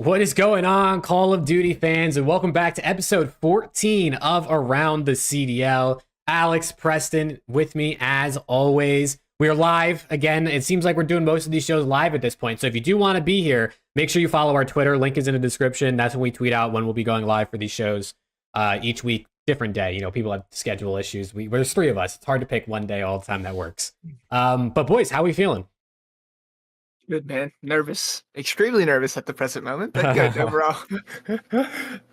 What is going on, Call of Duty fans, and welcome back to episode 14 of Around the CDL. Alex, Preston, with me as always. We are live again. It seems like we're doing most of these shows live at this point. So if you do want to be here, make sure you follow our Twitter. Link is in the description. That's when we tweet out when we'll be going live for these shows each week, different day. You know, people have schedule issues. There's three of us. It's hard to pick one day all the time that works. But boys, how are we feeling? Good, man. Nervous. Extremely nervous at the present moment, but good overall.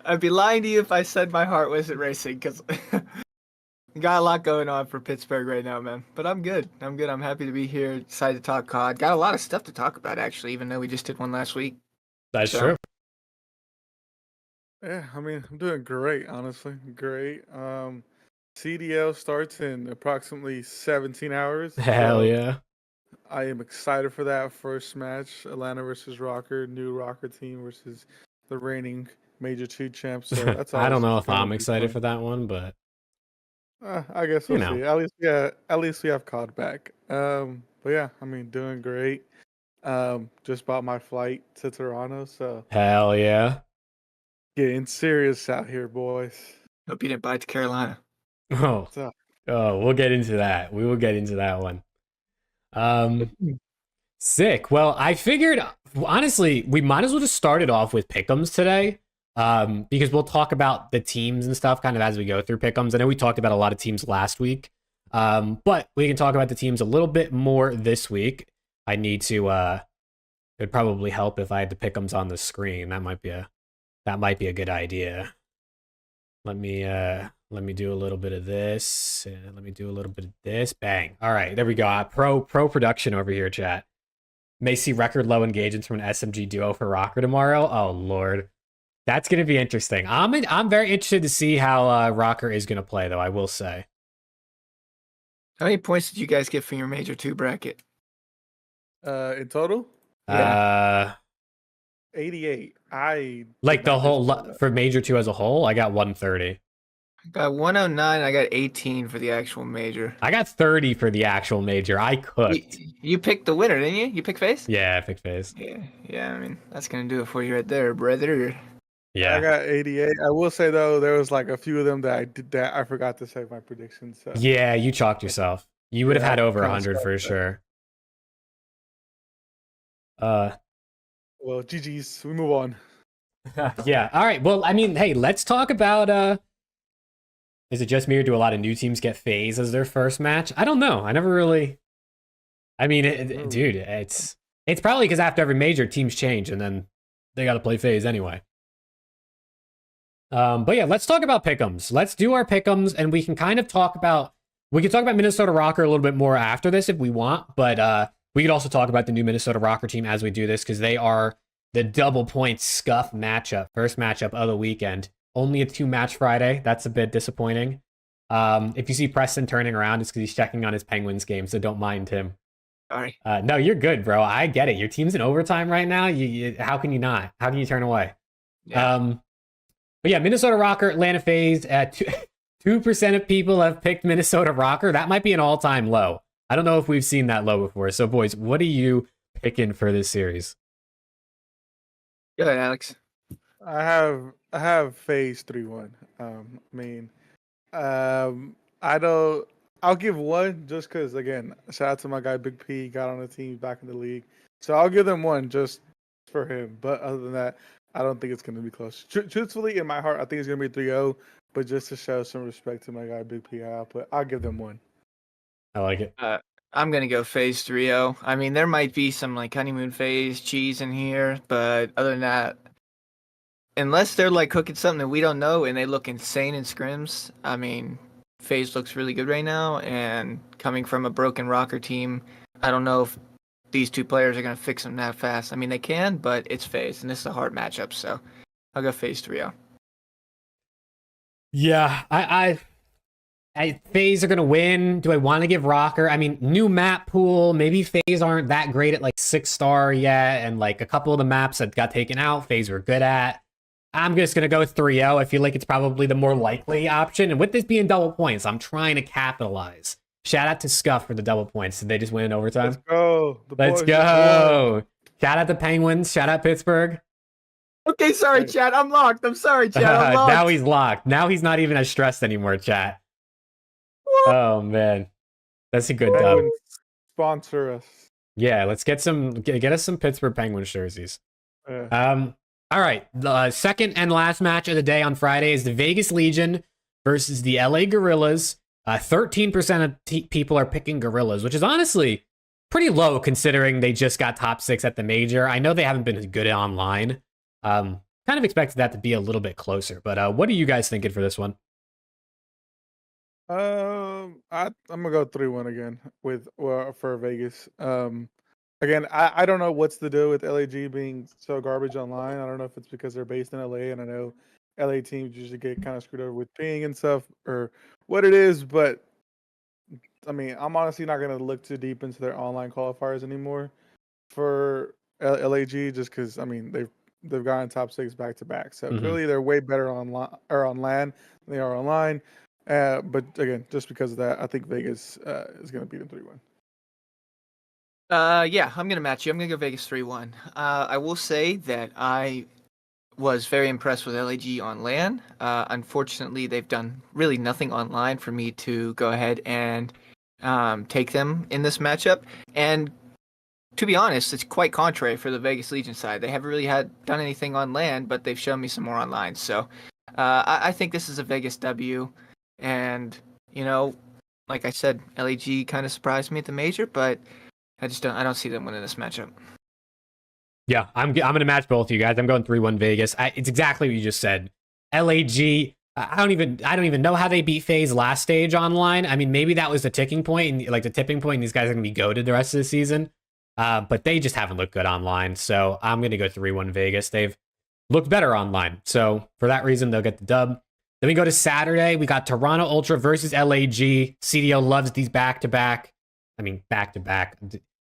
I'd be lying to you if I said my heart wasn't racing, because got a lot going on for Pittsburgh right now, man. But I'm good. I'm happy to be here. Excited to talk COD. Got a lot of stuff to talk about, actually, even though we just did one last week. That's true. Yeah, I mean, I'm doing great, honestly. Great. CDL starts in approximately 17 hours. Hell yeah. I am excited for that first match, Atlanta versus ROKKR, new ROKKR team versus the reigning Major 2 champs. So that's I don't know if I'm excited for that one, but I guess we'll see. At least we have COD back. But yeah, I mean, doing great. Just bought my flight to Toronto, so hell yeah. Getting serious out here, boys. Hope you didn't buy it to Carolina. Oh, we'll get into that. We will get into that one. Sick. Well, I figured, honestly, we might as well just start it off with PickEms today, because we'll talk about the teams and stuff kind of as we go through PickEms. I know we talked about a lot of teams last week, but we can talk about the teams a little bit more this week. I need to, it'd probably help if I had the PickEms on the screen. That might be a good idea. Let me do a little bit of this. Let me do a little bit of this. Bang. All right, there we go. Pro production over here, chat. May see record low engagements from an SMG duo for ROKKR tomorrow. Oh Lord, that's gonna be interesting. I'm very interested to see how ROKKR is gonna play, though. I will say. How many points did you guys get from your Major 2 bracket? In total? Yeah. 88. I like the whole for Major 2 as a whole. I got 130. I got 109. I got 18 for the actual Major. I got 30 for the actual Major. I cooked. You picked the winner, didn't you? You picked FaZe? Yeah, I picked FaZe. Yeah. I mean, that's gonna do it for you right there, brother. Yeah, I got 88. I will say though, there was like a few of them that I forgot to say my predictions. So. Yeah, you chalked yourself. You would have had over 100 for sure. Well, GG's. We move on. Yeah. All right. Well, I mean, hey, let's talk about. Is it just me or do a lot of new teams get FaZe as their first match? I don't know. I never really. I mean, dude, it's probably because after every major, teams change and then they got to play FaZe anyway. But yeah, let's talk about PickEms. Let's do our PickEms, and we can kind of talk about. We can talk about Minnesota ROKKR a little bit more after this if we want, but we could also talk about the new Minnesota ROKKR team as we do this because they are the double point scuff matchup, first matchup of the weekend. Only a 2-match Friday. That's a bit disappointing. If you see Preston turning around, it's because he's checking on his Penguins game, so don't mind him. Sorry. No, you're good, bro. I get it. Your team's in overtime right now. How can you not? How can you turn away? Yeah. But yeah, Minnesota ROKKR, Atlanta FaZe. 2% of people have picked Minnesota ROKKR. That might be an all-time low. I don't know if we've seen that low before. So, boys, what are you picking for this series? Go ahead, Alex. I have FaZe 3-1. I'll give one just because, again, shout out to my guy Big P, got on the team back in the league. So I'll give them one just for him. But other than that, I don't think it's going to be close. Truthfully, in my heart, I think it's going to be 3-0. But just to show some respect to my guy Big P, I'll give them one. I like it. I'm going to go FaZe 3-0. I mean, there might be some like honeymoon phase cheese in here, but other than that, unless they're like cooking something that we don't know and they look insane in scrims, I mean, FaZe looks really good right now. And coming from a broken ROKKR team, I don't know if these two players are going to fix them that fast. I mean, they can, but it's FaZe, and this is a hard matchup. So I'll go FaZe 3-0. Yeah, I FaZe are going to win. Do I want to give ROKKR? I mean, new map pool. Maybe FaZe aren't that great at like 6-star yet. And like a couple of the maps that got taken out, FaZe were good at. I'm just going to go with 3-0. I feel like it's probably the more likely option. And with this being double points, I'm trying to capitalize. Shout out to Scuff for the double points. Did they just win in overtime? Let's go. Let's go. Shout out to Penguins. Shout out Pittsburgh. Okay, sorry, Hey. chat. I'm locked. I'm sorry, chat. I'm locked. Now he's locked. Now he's not even as stressed anymore, chat. Oh man, that's a good dub. Penguins sponsor us. Yeah, let's get us some Pittsburgh Penguins jerseys. Yeah. All right. The second and last match of the day on Friday is the Vegas Legion versus the LA Gorillas. 13% of people are picking Gorillas, which is honestly pretty low considering they just got top 6 at the major. I know they haven't been good online. Kind of expected that to be a little bit closer, but what are you guys thinking for this one? I'm gonna go 3-1 again for Vegas. Again, I don't know what's the deal with LAG being so garbage online. I don't know if it's because they're based in LA, and I know LA teams usually get kind of screwed over with ping and stuff, or what it is. But I mean, I'm honestly not gonna look too deep into their online qualifiers anymore for LAG, just because I mean they've gotten top 6 back to back. So clearly they're way better online or on land than they are online. But again, just because of that, I think Vegas is going to beat them 3-1. Yeah, I'm gonna match you. I'm gonna go Vegas 3-1. I will say that I was very impressed with LAG on LAN. Unfortunately, they've done really nothing online for me to go ahead and take them in this matchup. And to be honest, it's quite contrary for the Vegas Legion side. They haven't really done anything on LAN, but they've shown me some more online. So I think this is a Vegas W. And like I said, LAG kind of surprised me at the major, but I don't see them winning this matchup. Yeah, I'm gonna match both of you guys. I'm going 3-1 Vegas. It's exactly what you just said. LAG. I don't even know how they beat FaZe last stage online. I mean, maybe that was the ticking point and like the tipping point, and these guys are gonna be goated the rest of the season. But they just haven't looked good online. So I'm gonna go 3-1 Vegas. They've looked better online. So for that reason, they'll get the dub. Then we go to Saturday. We got Toronto Ultra versus LAG. CDL loves these back-to-back. I mean, back-to-back.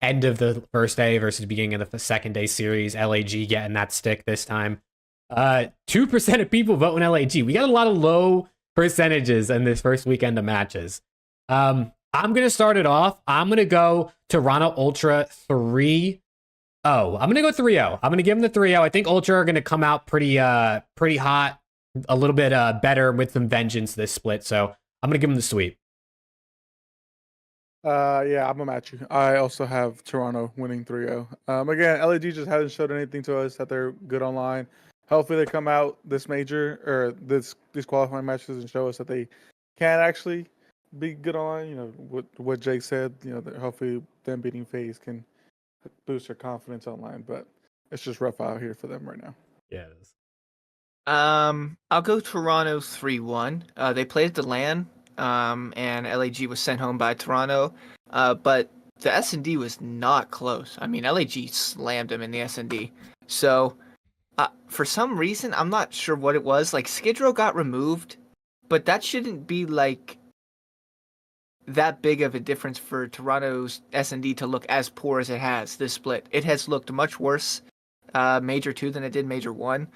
End of the first day versus beginning of the second day series. LAG getting that stick this time. 2% of people vote in LAG. We got a lot of low percentages in this first weekend of matches. I'm going to start it off. I'm going to go Toronto Ultra 3-0. I'm going to go 3-0. I'm going to give them the 3-0. I think Ultra are going to come out pretty hot, a little bit better with some vengeance this split. So I'm going to give them the sweep. Yeah, I'm gonna match you. I also have Toronto winning 3-0. Again, LAG just hasn't showed anything to us that they're good online. Hopefully, they come out this major or these qualifying matches and show us that they can actually be good online. You know what Jake said. You know, that hopefully them beating FaZe can boost their confidence online. But it's just rough out here for them right now. Yeah, it is. I'll go Toronto 3-1. They played at the LAN. And LAG was sent home by Toronto. But the S&D was not close. I mean, LAG slammed them in the S&D. So, for some reason, I'm not sure what it was. Like, Skid Row got removed, but that shouldn't be, like, that big of a difference for Toronto's S&D to look as poor as it has this split. It has looked much worse Major 2 than it did Major 1.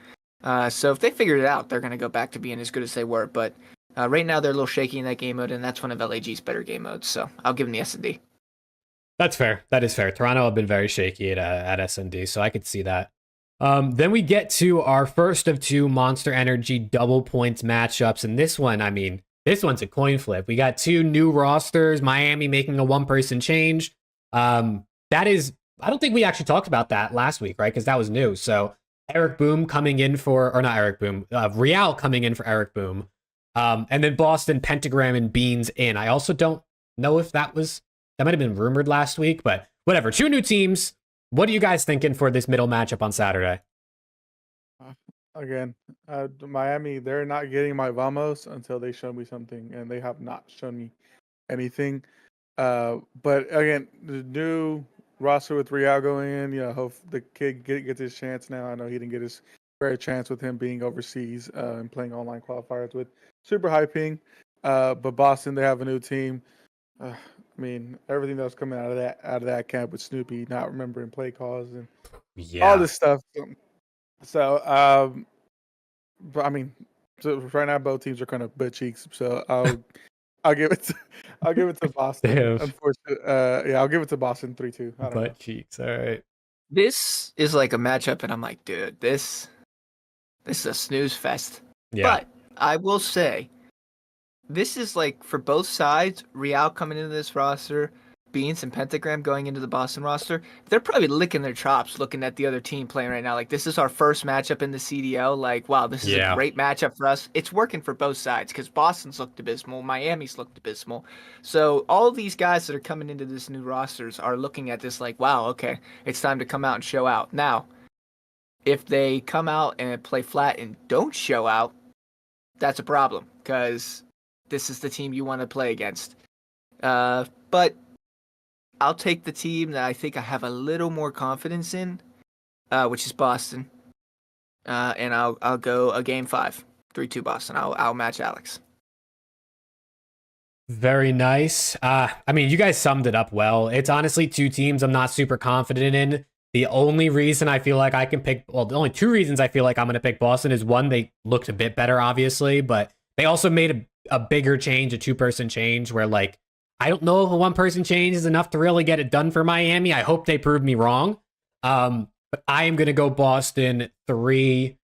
So if they figured it out, they're going to go back to being as good as they were. But right now, they're a little shaky in that game mode, and that's one of LAG's better game modes. So I'll give them the S&D. That's fair. That is fair. Toronto have been very shaky at S&D, so I could see that. Then we get to our first of 2 Monster Energy double points matchups. And this one, I mean, this one's a coin flip. We got 2 new rosters, Miami making a 1-person change. That is, I don't think we actually talked about that last week, right? Because that was new. So Eric Boom coming in for, or not Eric Boom, Real coming in for Eric Boom. And then Boston, Pentagram, and Beans in. I also don't know if that might have been rumored last week, but whatever. 2 new teams. What are you guys thinking for this middle matchup on Saturday? Again, Miami, they're not getting my Vamos until they show me something, and they have not shown me anything. But again, the new roster with Real going in, hope the kid gets his chance now. I know he didn't get his fair chance with him being overseas and playing online qualifiers with super high ping. But Boston, they have a new team. I mean, everything that was coming out of that camp with Snoopy not remembering play calls and all this stuff. So, but I mean, so right now both teams are kind of butt cheeks. So I'll give it to Boston. Unfortunately, I'll give it to Boston 3-2. Butt cheeks. All right. This is like a matchup, and I'm like, dude, this This is a snooze fest. Yeah. But I will say, this is like for both sides, Real coming into this roster, Beans and Pentagram going into the Boston roster, they're probably licking their chops looking at the other team playing right now. Like, this is our first matchup in the CDL. Like, wow, this is a great matchup for us. It's working for both sides because Boston's looked abysmal, Miami's looked abysmal. So all these guys that are coming into this new rosters are looking at this like, wow, okay, it's time to come out and show out. Now, if they come out and play flat and don't show out, that's a problem because this is the team you want to play against. But I'll take the team that I think I have a little more confidence in, which is Boston. And I'll go a game 5, 3-2 Boston. I'll match Alex. Very nice. I mean, you guys summed it up well. It's honestly two teams I'm not super confident in. The only reason I feel like I can pick, well, the only two reasons I feel like I'm going to pick Boston is one, they looked a bit better, obviously, but they also made a bigger change, a 2-person change where, like, I don't know if a 1-person change is enough to really get it done for Miami. I hope they prove me wrong. But I am going to go Boston 3.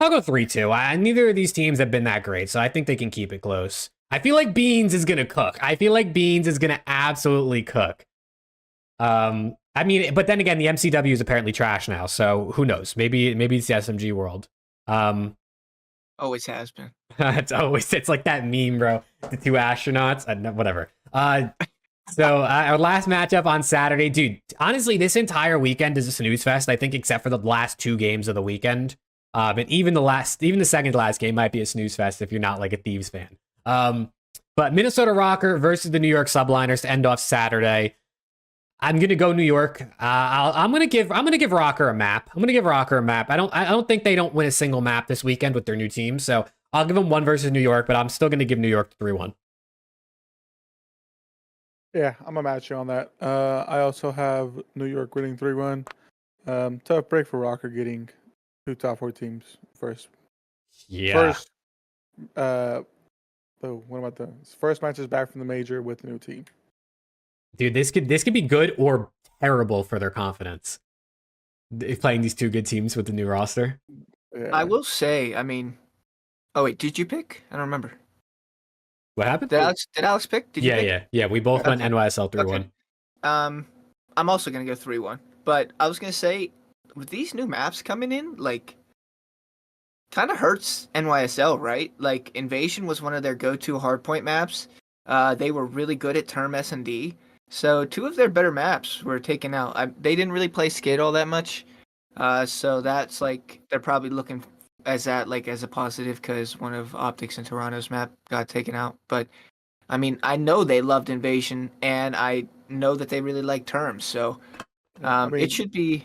I'll go 3-2. Neither of these teams have been that great, so I think they can keep it close. I feel like Beans is going to cook. I feel like Beans is going to absolutely cook. I mean, but then again, the MCW is apparently trash now, so who knows? Maybe it's the SMG world. Always has been. It's like that meme, bro. The two astronauts, whatever. So our last matchup on Saturday, dude. Honestly, this entire weekend is a snooze fest. I think, except for the last 2 games of the weekend. And even the second to last game might be a snooze fest if you're not like a Thieves fan. But Minnesota ROKKR versus the New York Subliners to end off Saturday. I'm gonna go New York. I'm gonna give ROKKR a map. I don't think they don't win a single map this weekend with their new team. So I'll give them 1 versus New York, but I'm still gonna give New York 3-1. Yeah, I'm gonna match you on that. I also have New York winning 3-1. Tough break for ROKKR getting 2 top 4 teams first. Yeah. What about the first matches back from the major with the new team? Dude, this could be good or terrible for their confidence. Playing these 2 good teams with the new roster. Yeah. I will say, I mean, oh wait, did you pick? I don't remember. What happened? Did Alex pick? Did you pick? Yeah. We both went NYSL 3-1. Okay. I'm also gonna go 3-1. But I was gonna say, with these new maps coming in, like, kind of hurts NYSL, right? Like, Invasion was one of their go-to hardpoint maps. They were really good at Term S&D. So 2 of their better maps were taken out. They didn't really play Skid all that much. So that's like, they're probably looking as a positive because one of OpTic's and Toronto's map got taken out. But I mean, I know they loved Invasion, and I know that they really like Term. So it should be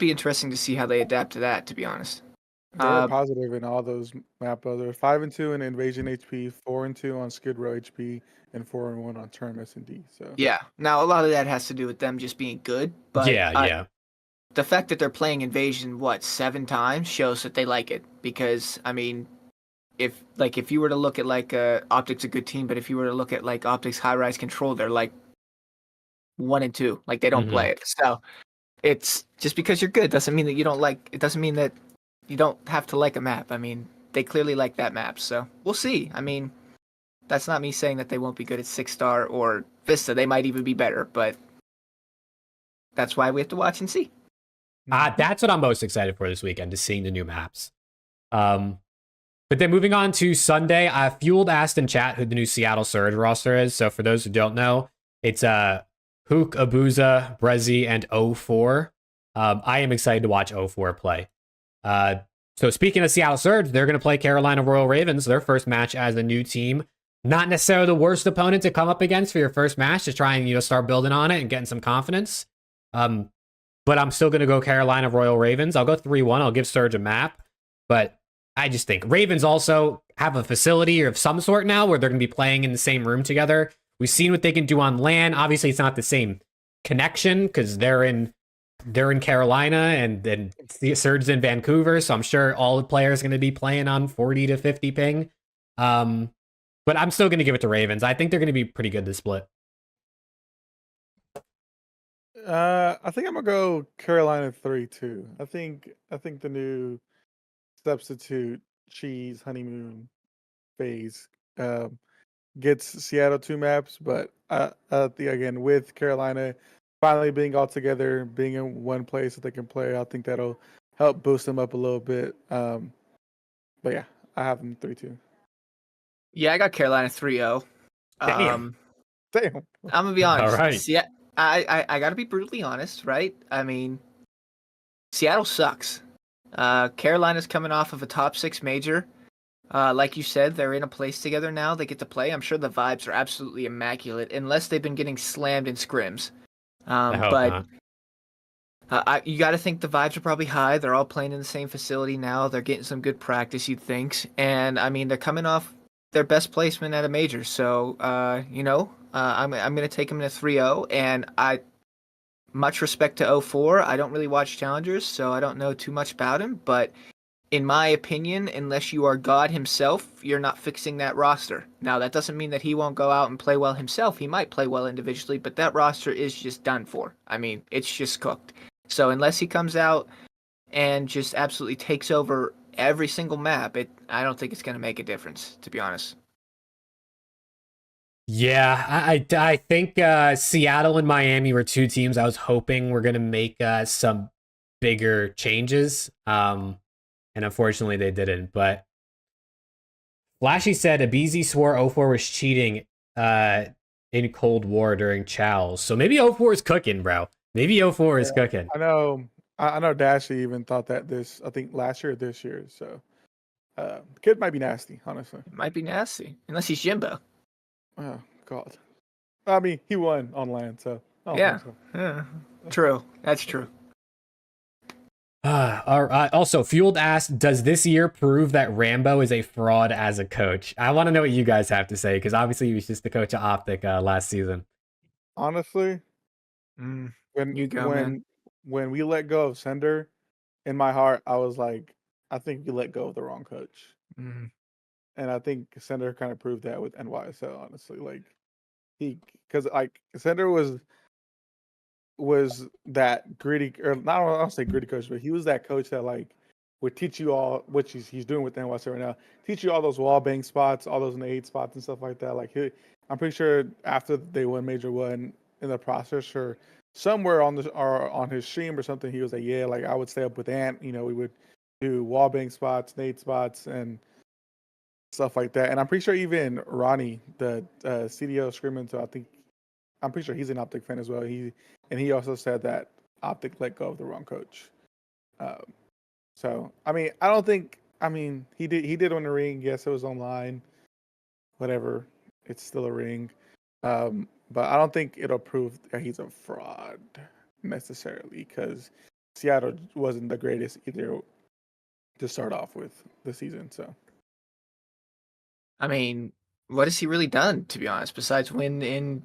interesting to see how they adapt to that, to be honest. They're positive in all those map. They're 5-2 in Invasion HP, 4-2 on Skid Row HP, and 4-1 on Term S&D. So yeah, now a lot of that has to do with them just being good. But yeah. The fact that they're playing Invasion 7 times shows that they like it. Because I mean, if you were to look at like OpTic's a good team, but if you were to look at like OpTic's High Rise Control, they're like 1 and 2. Like, they don't play it. So it's just because you're good doesn't mean that you don't like. It doesn't mean that you don't have to like a map. I mean, they clearly like that map. So we'll see. I mean, that's not me saying that they won't be good at 6-star or Vista. They might even be better, but that's why we have to watch and see. That's what I'm most excited for this weekend, is seeing the new maps. But then moving on to Sunday, Fueled asked in chat who the new Seattle Surge roster is. So for those who don't know, it's Hook, Abuza, Brezzy, and O4. I am excited to watch O4 play. So speaking of Seattle Surge, they're going to play Carolina Royal Ravens, their first match as a new team. Not necessarily the worst opponent to come up against for your first match, to try and start building on it and getting some confidence. But I'm still going to go Carolina Royal Ravens. I'll go 3-1. I'll give Surge a map. But I just think Ravens also have a facility of some sort now where they're going to be playing in the same room together. We've seen what they can do on LAN. Obviously, it's not the same connection because they're in Carolina and then Surge's in Vancouver. So I'm sure all the players are going to be playing on 40 to 50 ping. But I'm still going to give it to Ravens. I think they're going to be pretty good this split. I think I'm gonna go Carolina 3-2. I think the new substitute cheese honeymoon phase. Gets Seattle 2 maps, but again, with Carolina finally being all together, being in one place that they can play, I think that'll help boost them up a little bit. But yeah, I have them 3-2. Yeah, I got Carolina 3-0. Damn. Damn. I'm gonna be honest. All right. I gotta be brutally honest, right? I mean, Seattle sucks. Carolina's coming off of a top 6 major. Like you said, they're in a place together now. They get to play. I'm sure the vibes are absolutely immaculate, unless they've been getting slammed in scrims. I hope But not. you got to think the vibes are probably high. They're all playing in the same facility now. They're getting some good practice, you'd think. And I mean, they're coming off their best placement at a major. So, I'm going to take them in a 3-0. And much respect to 04. I don't really watch challengers, so I don't know too much about him. But in my opinion, unless you are God himself, you're not fixing that roster. Now, that doesn't mean that he won't go out and play well himself. He might play well individually, but that roster is just done for. I mean, it's just cooked. So unless he comes out and just absolutely takes over every single map, I don't think it's going to make a difference, to be honest. Yeah, I think Seattle and Miami were 2 teams I was hoping were going to make some bigger changes. And unfortunately, they didn't. But Flashy said Abizi swore 04 was cheating in Cold War during Chows. So maybe 04 is cooking, bro. Maybe 04 is cooking. I know Dashy even thought that I think last year or this year. So the kid might be nasty, honestly. It might be nasty, unless he's Jimbo. Oh, God. I mean, he won on land, so. Yeah. True. That's true. Also, Fueled asked, does this year prove that Rambo is a fraud as a coach? I want to know what you guys have to say, because obviously he was just the coach of OpTic last season. Honestly, when we let go of Sender, in my heart, I was like, I think we let go of the wrong coach. Mm. And I think Sender kind of proved that with NYSL, honestly. Like, because Sender was that gritty, or not, I don't say gritty coach, but he was that coach that would teach you all what he's doing with NYC right now. Teach you all those wall bang spots, all those nade spots and stuff like that. I'm pretty sure after they won Major 1 in the process, or somewhere on his stream or something, he was like, yeah, I would stay up with Ant. We would do wall bang spots, nade spots, and stuff like that. And I'm pretty sure even Ronnie, the CDL screaming, so I'm pretty sure he's an OpTic fan as well. He also said that OpTic let go of the wrong coach. So I mean, I don't think. I mean, he did win the ring. Yes, it was online. Whatever, it's still a ring. But I don't think it'll prove that he's a fraud necessarily, because Seattle wasn't the greatest either to start off with the season. So, I mean, what has he really done, to be honest, besides win in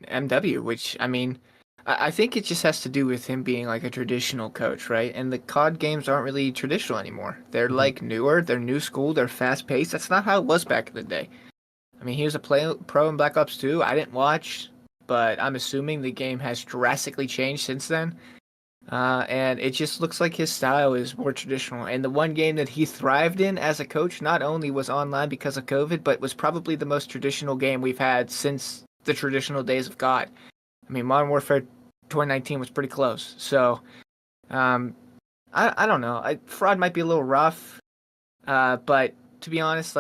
MW? Which, I mean, I think it just has to do with him being a traditional coach, right? And the COD games aren't really traditional anymore. They're newer, they're new school, they're fast paced. That's not how it was back in the day. I mean, he was a pro in Black Ops 2. I didn't watch, but I'm assuming the game has drastically changed since then. And it just looks like his style is more traditional. And the one game that he thrived in as a coach not only was online because of COVID, but was probably the most traditional game we've had since the traditional days of COD. I mean, Modern Warfare 2019 was pretty close. So, I don't know. Fraud might be a little rough, but to be honest,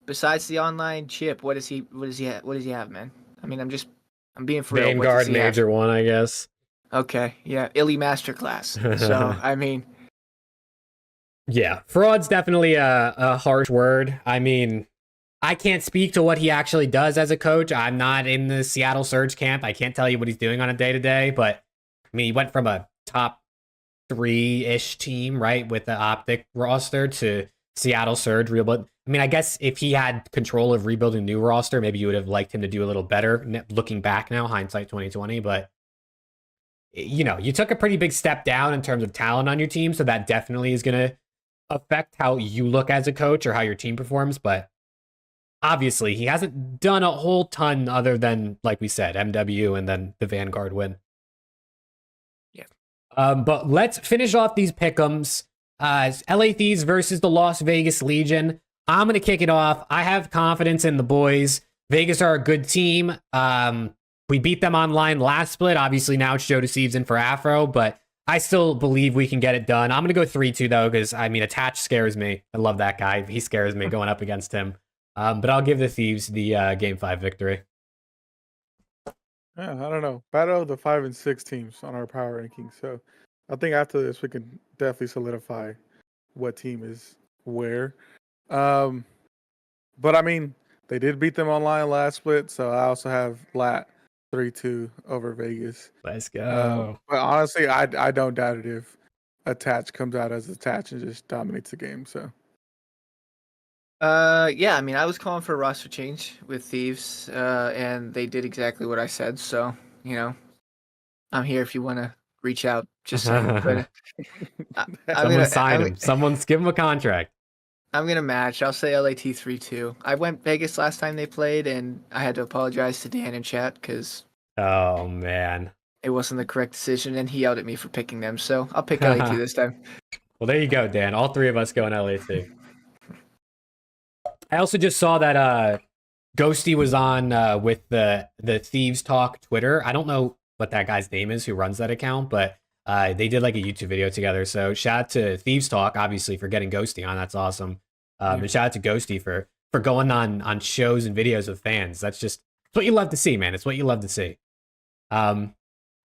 besides the online chip, what does he have, man? I mean, I'm being for real. Vanguard Major 1, I guess. Okay, yeah, Illy Masterclass. So, I mean, yeah, fraud's definitely a harsh word. I mean, I can't speak to what he actually does as a coach. I'm not in the Seattle Surge camp. I can't tell you what he's doing on a day-to-day, but I mean, he went from a top 3-ish team, right, with the OpTic roster to Seattle Surge rebuild. I mean, I guess if he had control of rebuilding a new roster, maybe you would have liked him to do a little better looking back now, hindsight 2020, but you took a pretty big step down in terms of talent on your team, so that definitely is going to affect how you look as a coach or how your team performs, but obviously, he hasn't done a whole ton other than, like we said, MW and then the Vanguard win. Yeah. But let's finish off these pick'ems LA Thieves versus the Las Vegas Legion. I'm going to kick it off. I have confidence in the boys. Vegas are a good team. We beat them online last split. Obviously, now it's Joe Deceives in for Afro, but I still believe we can get it done. I'm going to go 3-2, though, because, I mean, Attach scares me. I love that guy. He scares me going up against him. But I'll give the Thieves the Game 5 victory. Yeah, I don't know. Battle of the 5 and 6 teams on our power ranking. So I think after this, we can definitely solidify what team is where. But I mean, they did beat them online last split, so I also have Lat 3-2 over Vegas. Let's go. But honestly, I don't doubt it if Attach comes out as Attach and just dominates the game. So yeah, I mean, I was calling for a roster change with Thieves, and they did exactly what I said. So, you know, I'm here if you want to reach out. Just saying. But, Someone sign him. Someone's give him a contract. I'm gonna match. I'll say LAT 3-2. I went Vegas last time they played, and I had to apologize to Dan in chat because oh man, it wasn't the correct decision, and he yelled at me for picking them. So I'll pick LAT this time. Well, there you go, Dan. All three of us go in LAT. I also just saw that Ghosty was on with the Thieves Talk Twitter. I don't know what that guy's name is who runs that account, but they did like a YouTube video together. So shout out to Thieves Talk, obviously, for getting Ghosty on. That's awesome. And shout out to Ghosty for going on shows and videos with fans. That's just it's what you love to see, man. It's what you love to see. And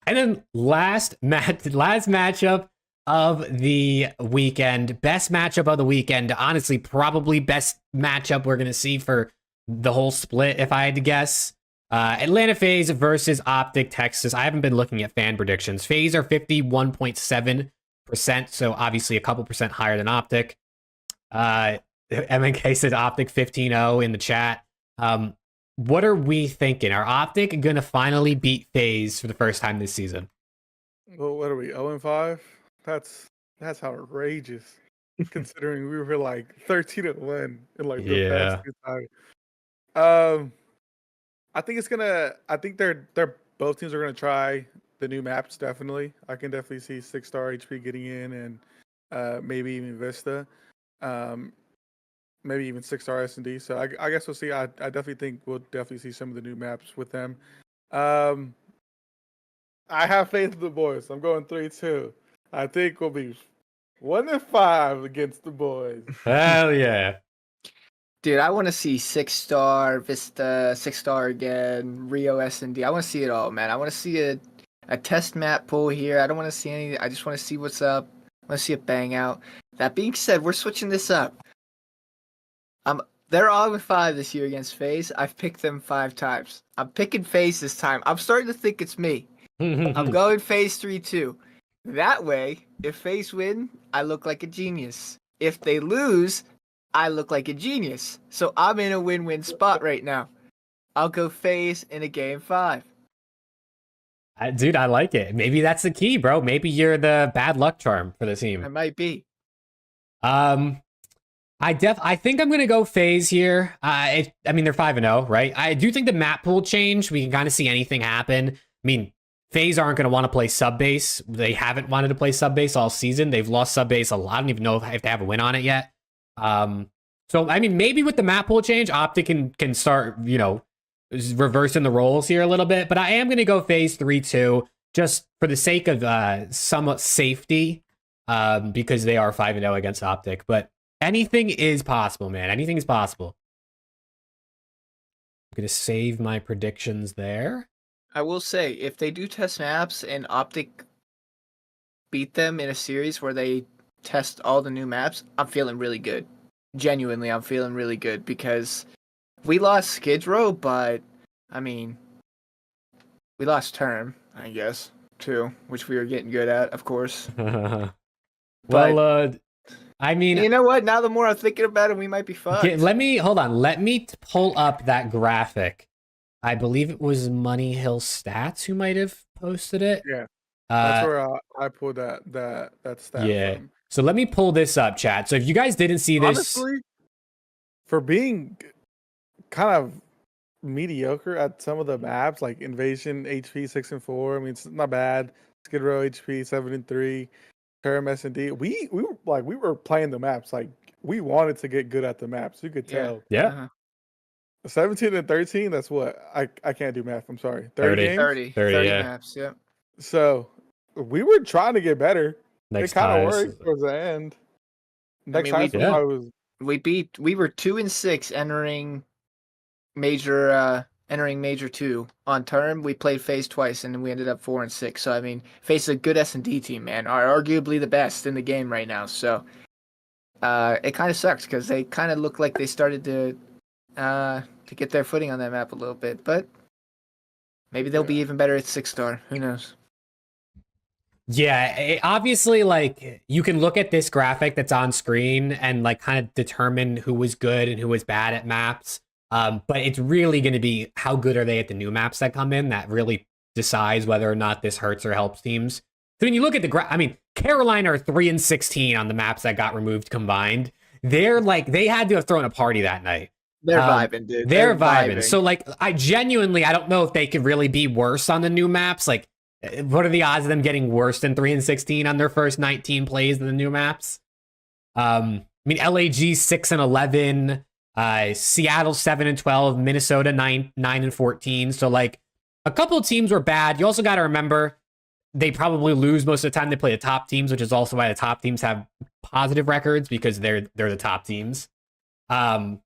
then last matchup of the weekend, best matchup of the weekend. Honestly, probably best matchup we're gonna see for the whole split, if I had to guess. Atlanta FaZe versus OpTic Texas. I haven't been looking at fan predictions. FaZe are 51.7%, so obviously a couple percent higher than OpTic. MNK said OpTic 15-0 in the chat. What are we thinking? Are OpTic gonna finally beat FaZe for the first time this season? Well, what are we, 0-5? That's outrageous. Considering we were like 13-1 in like the past 2 times. I think they're both teams are gonna try the new maps, definitely. I can definitely see 6-star HP getting in and maybe even Vista. Maybe even 6-star S&D. So I guess we'll see. I definitely think we'll definitely see some of the new maps with them. I have faith in the boys. I'm going 3-2. I think we'll be 1-5 against the boys. Hell yeah. Dude, I want to see 6-star, Vista, 6-star again, Rio S&D. I want to see it all, man. I want to see a test map pull here. I don't want to see any. I just want to see what's up. I want to see it bang out. That being said, we're switching this up. They're 0-5 this year against FaZe. I've picked them 5 times. I'm picking FaZe this time. I'm starting to think it's me. I'm going FaZe 3-2. That way, if FaZe win, I look like a genius. If they lose, I look like a genius. So I'm in a win-win spot right now. I'll go FaZe in a game 5. Dude, I like it. Maybe that's the key, bro. Maybe you're the bad luck charm for the team. I might be. I think I'm gonna go FaZe here. I mean, they're 5-0, right? I do think the map pool change. We can kind of see anything happen. I mean, FaZe aren't gonna want to play sub base. They haven't wanted to play sub base all season. They've lost sub base a lot. I don't even know if they have a win on it yet. So I mean, maybe with the map pool change, OpTic can start, reversing the roles here a little bit. But I am gonna go FaZe 3-2 just for the sake of somewhat safety, because they are 5-0 against OpTic. But anything is possible, man. Anything is possible. I'm gonna save my predictions there. I will say, if they do test maps and OpTic beat them in a series where they test all the new maps, I'm feeling really good. Genuinely, I'm feeling really good because we lost Skid Row, but I mean, we lost Term, I guess, too, which we were getting good at, of course. I mean, you know what? Now the more I'm thinking about it, we might be fucked. Let me pull up that graphic. I believe it was Money Hill Stats who might have posted it. Yeah, that's where I pulled that stat. Yeah. From. So let me pull this up, chat. So if you guys didn't see this, honestly, for being kind of mediocre at some of the maps, like Invasion HP 6-4, I mean it's not bad. Skid Row HP 7-3. Term S&D. We were playing the maps. Like we wanted to get good at the maps. You could tell. Yeah. Uh-huh. 17 and 13. That's what I can't do math. I'm sorry. 30. 30 games. 30 yeah. maps. Yep. So we were trying to get better. Next it kind of ties. worked towards the end. Next mean, time Yeah. I was We were 2-6 entering major 2 on term. We played FaZe twice and we ended up 4-6. So I mean, FaZe is a good S&D team, man. Are arguably the best in the game right now. So it kind of sucks because they kind of look like they started to get their footing on that map a little bit, but maybe they'll be even better at 6-star. Who knows? Yeah, obviously, like you can look at this graphic that's on screen and like kind of determine who was good and who was bad at maps. But it's really going to be how good are they at the new maps that come in that really decides whether or not this hurts or helps teams. So when you look at the I mean, Carolina are 3-16 on the maps that got removed combined. They're like they had to have thrown a party that night. They're vibing, dude. They're vibing. So like, I don't know if they could really be worse on the new maps. Like, what are the odds of them getting worse than 3-16 on their first 19 plays in the new maps? I mean, LAG 6-11, Seattle 7-12, Minnesota 9-14. So like, a couple of teams were bad. You also got to remember they probably lose most of the time they play the top teams, which is also why the top teams have positive records because they're the top teams. I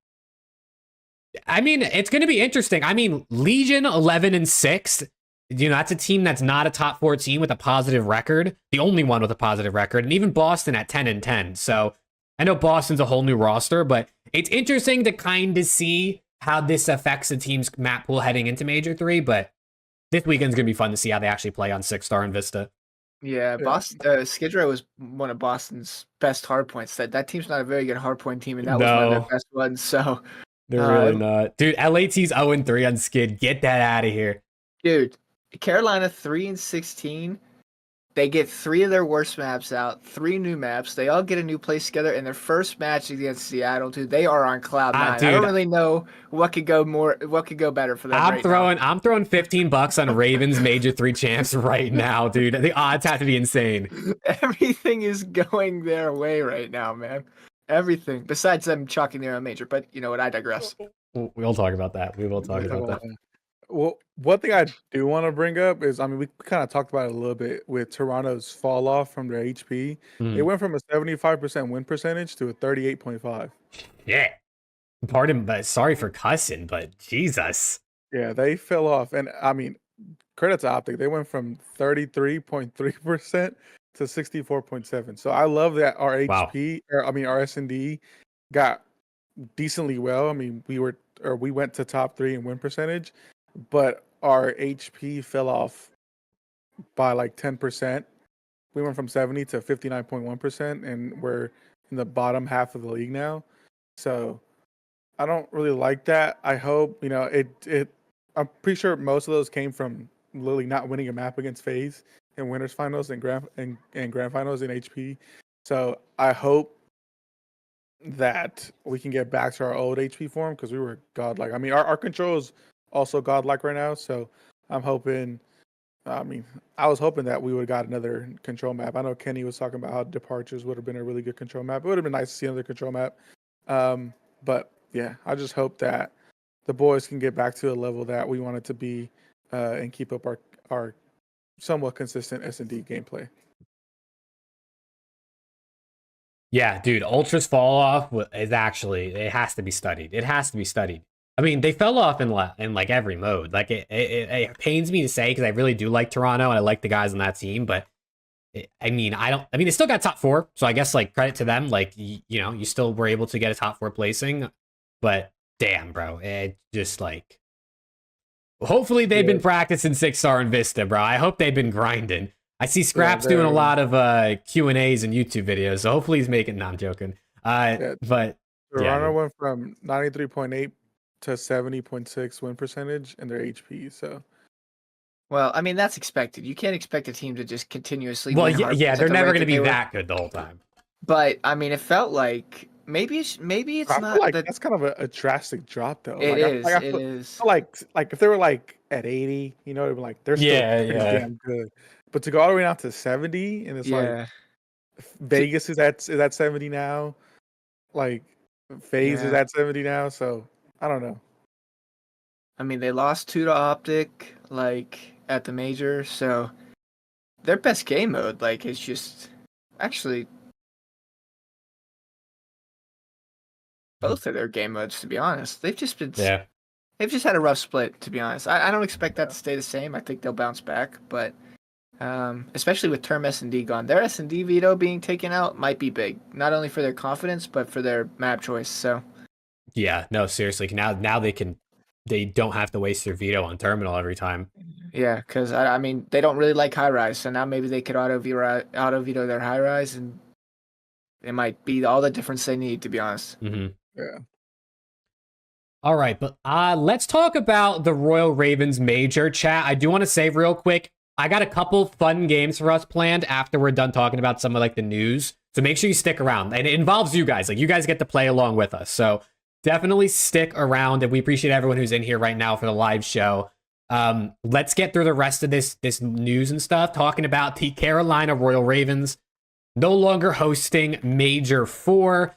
mean, it's going to be interesting. I mean, Legion 11-6. You know, that's a team that's not a top 4 team with a positive record. The only one with a positive record. And even Boston at 10-10. So I know Boston's a whole new roster, but it's interesting to kind of see how this affects the team's map pool heading into Major 3. But this weekend's going to be fun to see how they actually play on 6-star and Vista. Yeah, Boston. Skid Row was one of Boston's best hardpoints. That team's not a very good hardpoint team, and that was one of their best ones. So they're really not. Dude, LAT's 0-3 on Skid. Get that out of here. Dude, Carolina 3-16. They get 3 of their worst maps out, 3 new maps. They all get a new place together in their first match against Seattle. Dude, they are on cloud 9. Dude, I don't really know what could go better for them. I'm throwing $15 on Ravens Major 3 champs right now, dude. The odds have to be insane. Everything is going their way right now, man. Everything. Besides them chalking their own major, but you know what? I digress. We'll talk about that. We will talk about that. Well, one thing I do want to bring up is, I mean, we kind of talked about it a little bit with Toronto's fall off from their HP. It went from a 75% win percentage to a 38.5. Yeah. Pardon, but sorry for cussing, but Jesus. Yeah, they fell off. And I mean, credit to OpTic. They went from 33.3% to 64.7. So I love that our HP, our S&D got decently well. I mean, we went to top 3 in win percentage, but our HP fell off by like 10%. We went from 70 to 59.1%, and we're in the bottom half of the league now. So I don't really like that. I hope, I'm pretty sure most of those came from literally not winning a map against FaZe in winners finals and grand finals in HP. So I hope that we can get back to our old HP form because we were godlike. I mean, our control is also godlike right now. So I'm hoping. I was hoping that we would have got another control map. I know Kenny was talking about how Departures would have been a really good control map. It would have been nice to see another control map. But yeah, I just hope that the boys can get back to a level that we want it to be and keep up our somewhat consistent S&D gameplay. Yeah, dude, Ultra's fall off is actually, it has to be studied. It has to be studied. I mean, they fell off in like every mode. Like it pains me to say because I really do like Toronto and I like the guys on that team, but they still got top 4, so I guess like credit to them. Like you still were able to get a top 4 placing, but damn, bro, it just like. Hopefully they've been practicing 6-star and Vista, bro. I hope they've been grinding. I see Scraps doing a lot of Q&As and YouTube videos, so hopefully he's making. No, I'm joking. But Toronto went from 93.8 to 70.6 win percentage in their HP. So, well, I mean that's expected. You can't expect a team to just continuously. Well, yeah, they're never going to be that good the whole time. But I mean, it felt like maybe it's not. Like that's kind of a drastic drop, though. It is. Like if they were like at 80, they'd be like they're still pretty damn good. But to go all the way down to 70, and it's like Vegas is at 70 now. Like FaZe is Yeah. at 70 now. So I don't know. I mean, they lost 2 to OpTic, like, at the major, so their best game mode, like, is just actually both of their game modes, to be honest. They've just had a rough split, to be honest. I don't expect that to stay the same. I think they'll bounce back, but especially with term S&D gone, their S&D veto being taken out might be big, not only for their confidence but for their map choice. So Yeah, no, seriously. Now they don't have to waste their veto on terminal every time. yeah, because I mean they don't really like high rise, so now maybe they could auto veto their high rise, and it might be all the difference they need, to be honest. Mm-hmm. Yeah. All right, but let's talk about the Royal Ravens major, chat. I do want to say real quick, I got a couple fun games for us planned after we're done talking about some of like the news. So make sure you stick around. And it involves you guys. Like you guys get to play along with us. So definitely stick around. And we appreciate everyone who's in here right now for the live show. Let's get through the rest of this news and stuff. Talking about the Carolina Royal Ravens no longer hosting Major 4.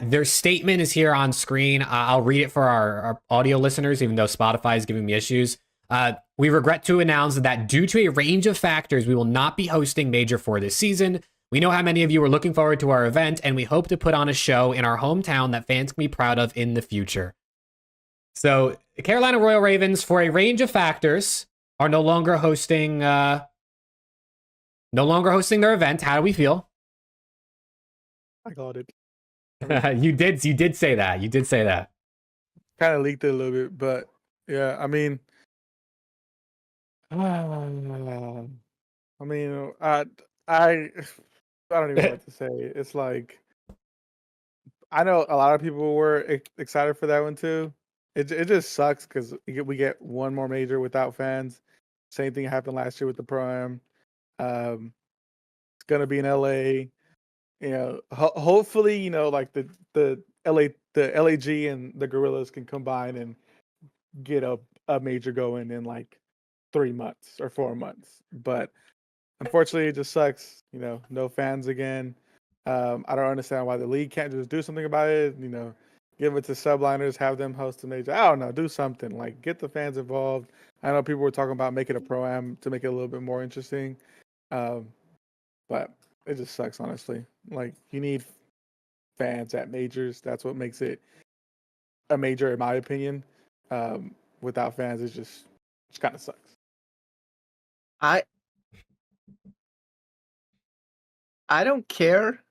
Their statement is here on screen. I'll read it for our audio listeners, even though Spotify is giving me issues. We regret to announce that due to a range of factors, we will not be hosting Major 4 this season. We know how many of you are looking forward to our event, and we hope to put on a show in our hometown that fans can be proud of in the future. So, the Carolina Royal Ravens, for a range of factors, are no longer hosting their event. How do we feel? I got it. You did say that. You did say that. Kind of leaked it a little bit, but yeah, I mean, I don't even know what to say. It's like I know a lot of people were excited for that one too. It just sucks because we get one more major without fans. Same thing happened last year with the Pro-Am. It's gonna be in LA. You know, hopefully, you know, like the LAG and the Gorillas can combine and get a major going in like 3 months or 4 months. But unfortunately, it just sucks. You know, no fans again. I don't understand why the league can't just do something about it. You know, give it to subliners, have them host a major. I don't know, do something like get the fans involved. I know people were talking about making a pro-am to make it a little bit more interesting, but it just sucks, honestly. Like you need fans at majors. That's what makes it a major, in my opinion. Without fans, it just kind of sucks. I don't care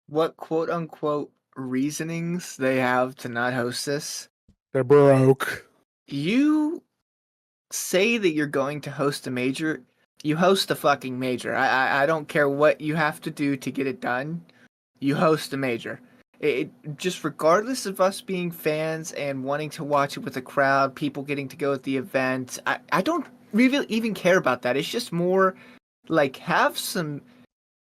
what quote unquote reasonings they have to not host this. They're broke. You say that you're going to host a major, you host a fucking major. I don't care what you have to do to get it done. You host a major. It just regardless of us being fans and wanting to watch it with a crowd, people getting to go at the event. I don't really even care about that. It's just more like have some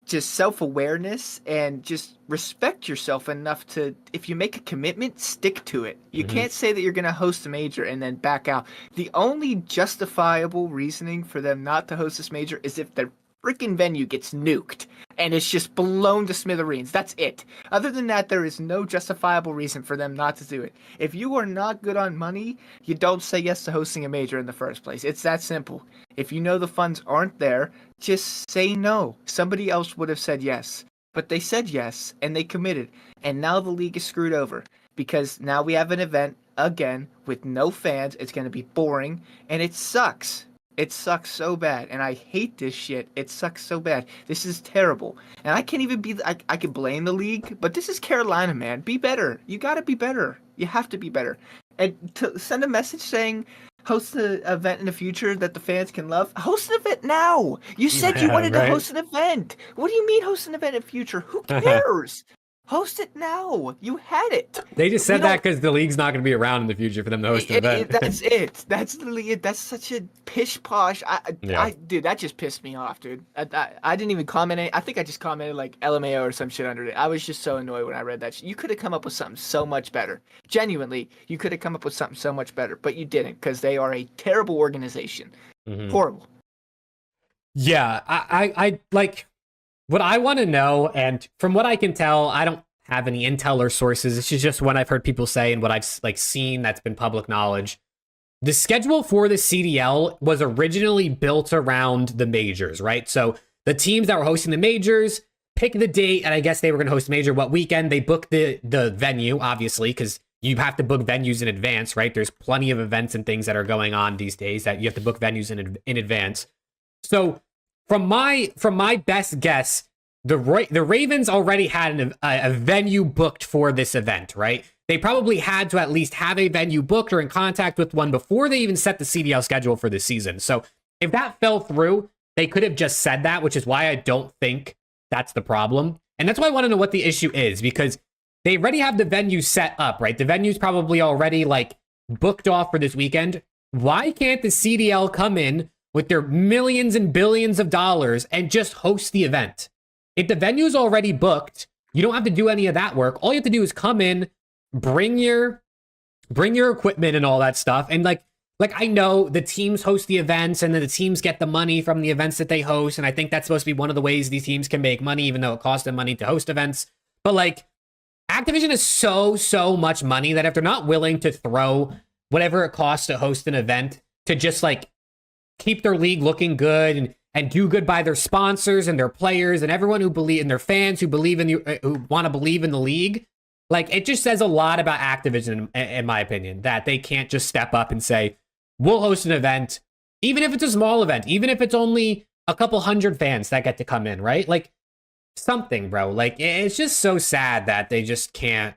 just self-awareness and just respect yourself enough to, if you make a commitment, stick to it. You can't say that you're going to host a major and then back out. The only justifiable reasoning for them not to host this major is if their freaking venue gets nuked and it's just blown to smithereens. That's it. Other than that, there is no justifiable reason for them not to do it. If you are not good on money, you don't say yes to hosting a major in the first place. It's that simple. If you know the funds aren't there, just say no. Somebody else would have said yes. But they said yes, and they committed. And now the league is screwed over. Because now we have an event, again, with no fans. It's going to be boring, and it sucks. It sucks so bad, and I hate this shit. It sucks so bad. This is terrible. And I can't even be... I can blame the league, but this is Carolina, man. Be better. You gotta be better. You have to be better. And to send a message saying... host an event in the future that the fans can love. Host an event now. You said you wanted to host an event. What do you mean host an event in the future? Who cares? Host it now. You had it. They just said that because the league's not going to be around in the future for them to host an event. That's it. That's literally it. That's such a pish posh. Dude, that just pissed me off, dude. I didn't even comment. I think I just commented like LMAO or some shit under it. I was just so annoyed when I read that. You could have come up with something so much better. Genuinely, you could have come up with something so much better, but you didn't because they are a terrible organization. Horrible. Yeah, I like. What I want to know, and from what I can tell, I don't have any intel or sources. This is just what I've heard people say and what I've like seen that's been public knowledge. The schedule for the CDL was originally built around the majors, right? So the teams that were hosting the majors pick the date, and I guess they were going to host a major what weekend. They book the venue, obviously, because you have to book venues in advance, right? There's plenty of events and things that are going on these days that you have to book venues in advance. So from my best guess, the Ravens already had a venue booked for this event, right? They probably had to at least have a venue booked or in contact with one before they even set the CDL schedule for the season. So if that fell through, they could have just said that, which is why I don't think that's the problem. And that's why I want to know what the issue is, because they already have the venue set up, right? The venue's probably already like booked off for this weekend. Why can't the CDL come in with their millions and billions of dollars and just host the event? If the venue's already booked, you don't have to do any of that work. All you have to do is come in, bring your equipment and all that stuff. And like I know the teams host the events and then the teams get the money from the events that they host. And I think that's supposed to be one of the ways these teams can make money, even though it costs them money to host events. But like Activision is so much money that if they're not willing to throw whatever it costs to host an event to just like keep their league looking good and do good by their sponsors and their players and everyone who believe in their fans who believe in who want to believe in the league, like it just says a lot about Activision, in my opinion, that they can't just step up and say, we'll host an event, even if it's a small event, even if it's only a couple hundred fans that get to come in, right? Like something, bro. Like it's just so sad that they just can't.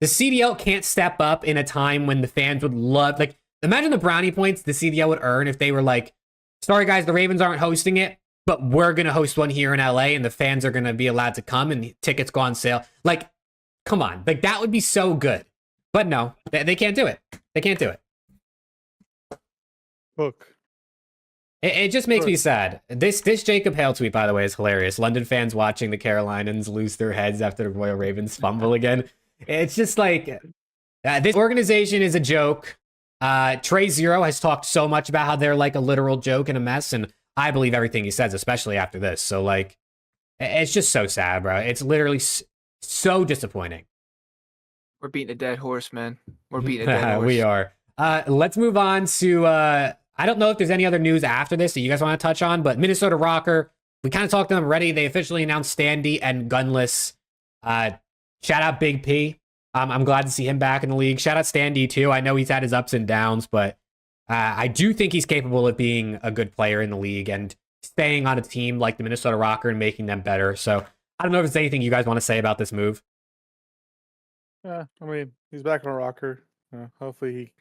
The CDL can't step up in a time when the fans would love, like imagine the brownie points the CDL would earn if they were like, sorry guys, the Ravens aren't hosting it, but we're going to host one here in LA and the fans are going to be allowed to come and tickets go on sale. Like, come on. Like that would be so good. But no, they can't do it. They can't do it. Look. It just makes me sad. This Jacob Hale tweet, by the way, is hilarious. London fans watching the Carolinians lose their heads after the Royal Ravens fumble again. It's just like, this organization is a joke. Trey Zero has talked so much about how they're like a literal joke and a mess, and I believe everything he says, especially after this. So like, it's just so sad, bro. It's literally so disappointing. We're beating a dead horse, man. We're beating a dead horse. We are. Let's move on to, I don't know if there's any other news after this that you guys want to touch on, but Minnesota ROKKR, we kind of talked to them already. They officially announced Standy and Gunless. Shout out Big P. I'm glad to see him back in the league. Shout out Standy too. I know he's had his ups and downs, but I do think he's capable of being a good player in the league and staying on a team like the Minnesota ROKKR and making them better. So I don't know if there's anything you guys want to say about this move. Yeah, I mean, he's back on a ROKKR. Hopefully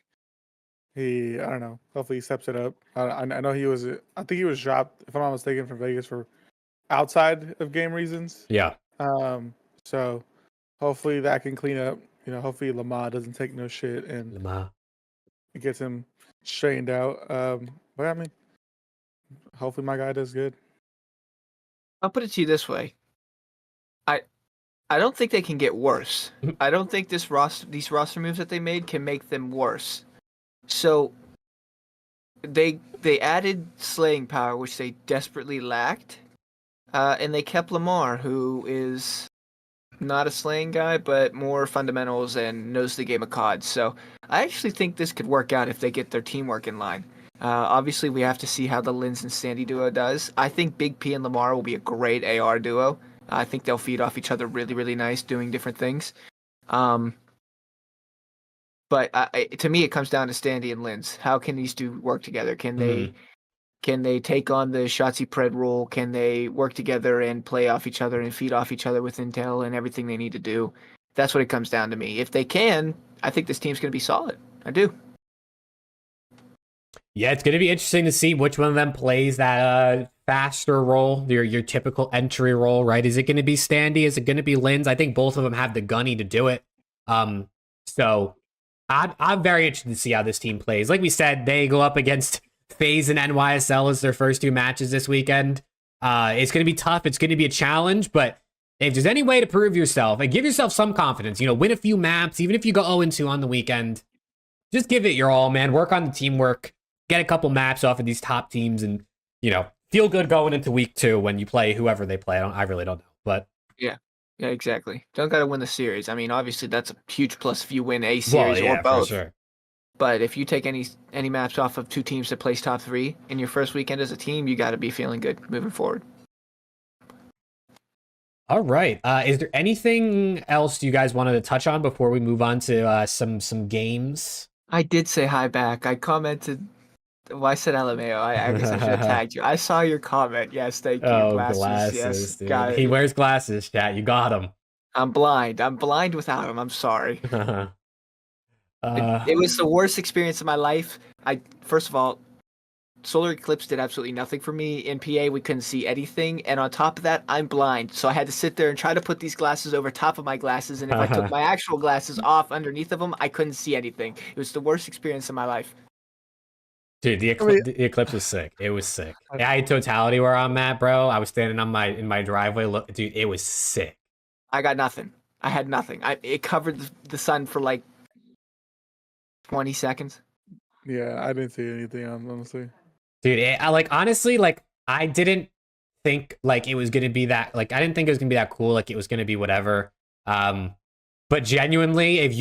he I don't know. Hopefully he steps it up. I know he was. I think he was dropped, if I'm not mistaken, from Vegas for outside of game reasons. Yeah. So hopefully that can clean up. Hopefully Lamar doesn't take no shit and it gets him straightened out. But I mean, hopefully my guy does good. I'll put it to you this way. I don't think they can get worse. I don't think these roster moves that they made can make them worse. So they added slaying power, which they desperately lacked, and they kept Lamar, who is not a slaying guy, but more fundamentals and knows the game of COD. So I actually think this could work out if they get their teamwork in line. Obviously, we have to see how the Lins and Standy duo does. I think Big P and Lamar will be a great AR duo. I think they'll feed off each other really, really nice, doing different things. But to me, it comes down to Standy and Lins. How can these two work together? Can they take on the Shotzi Pred role? Can they work together and play off each other and feed off each other with intel and everything they need to do? That's what it comes down to me. If they can, I think this team's going to be solid. I do. Yeah, it's going to be interesting to see which one of them plays that faster role, your typical entry role, right? Is it going to be Standy? Is it going to be Lins? I think both of them have the gunny to do it. So I'm very interested to see how this team plays. Like we said, they go up against FaZe and NYSL as their first two matches this weekend. It's going to be tough. It's going to be a challenge, but if there's any way to prove yourself and give yourself some confidence, win a few maps, even if you go 0-2 on the weekend, just give it your all, man. Work on the teamwork, get a couple maps off of these top teams and, feel good going into week 2 when you play whoever they play. I really don't know, but Yeah, exactly. Don't gotta win the series. I mean, obviously that's a huge plus if you win a well, series or yeah, for both. sure. But if you take any maps off of 2 teams that place top 3 in your first weekend as a team, you got to be feeling good moving forward. All right. Is there anything else you guys wanted to touch on before we move on to some games? I did say hi back. I commented. Well, I said LMAO. I guess I should have tagged you. I saw your comment. Yes, thank you. Oh, Glasses. Yes, glasses, dude. got it. He wears glasses, chat. You got him. I'm blind. I'm blind without him. I'm sorry. It was the worst experience of my life. First of all, Solar Eclipse did absolutely nothing for me. In PA, we couldn't see anything, and on top of that, I'm blind, so I had to sit there and try to put these glasses over top of my glasses, and if I took my actual glasses off underneath of them, I couldn't see anything. It was the worst experience of my life. Dude, the Eclipse was sick. It was sick. I had totality where I'm at, bro. I was standing on in my driveway. Look, dude, it was sick. I got nothing. I had nothing. It covered the sun for like 20 seconds. Yeah, I didn't see anything, honestly. Dude, honestly, I didn't think like it was gonna be that, like I didn't think it was gonna be that cool. Like it was gonna be whatever. But genuinely, if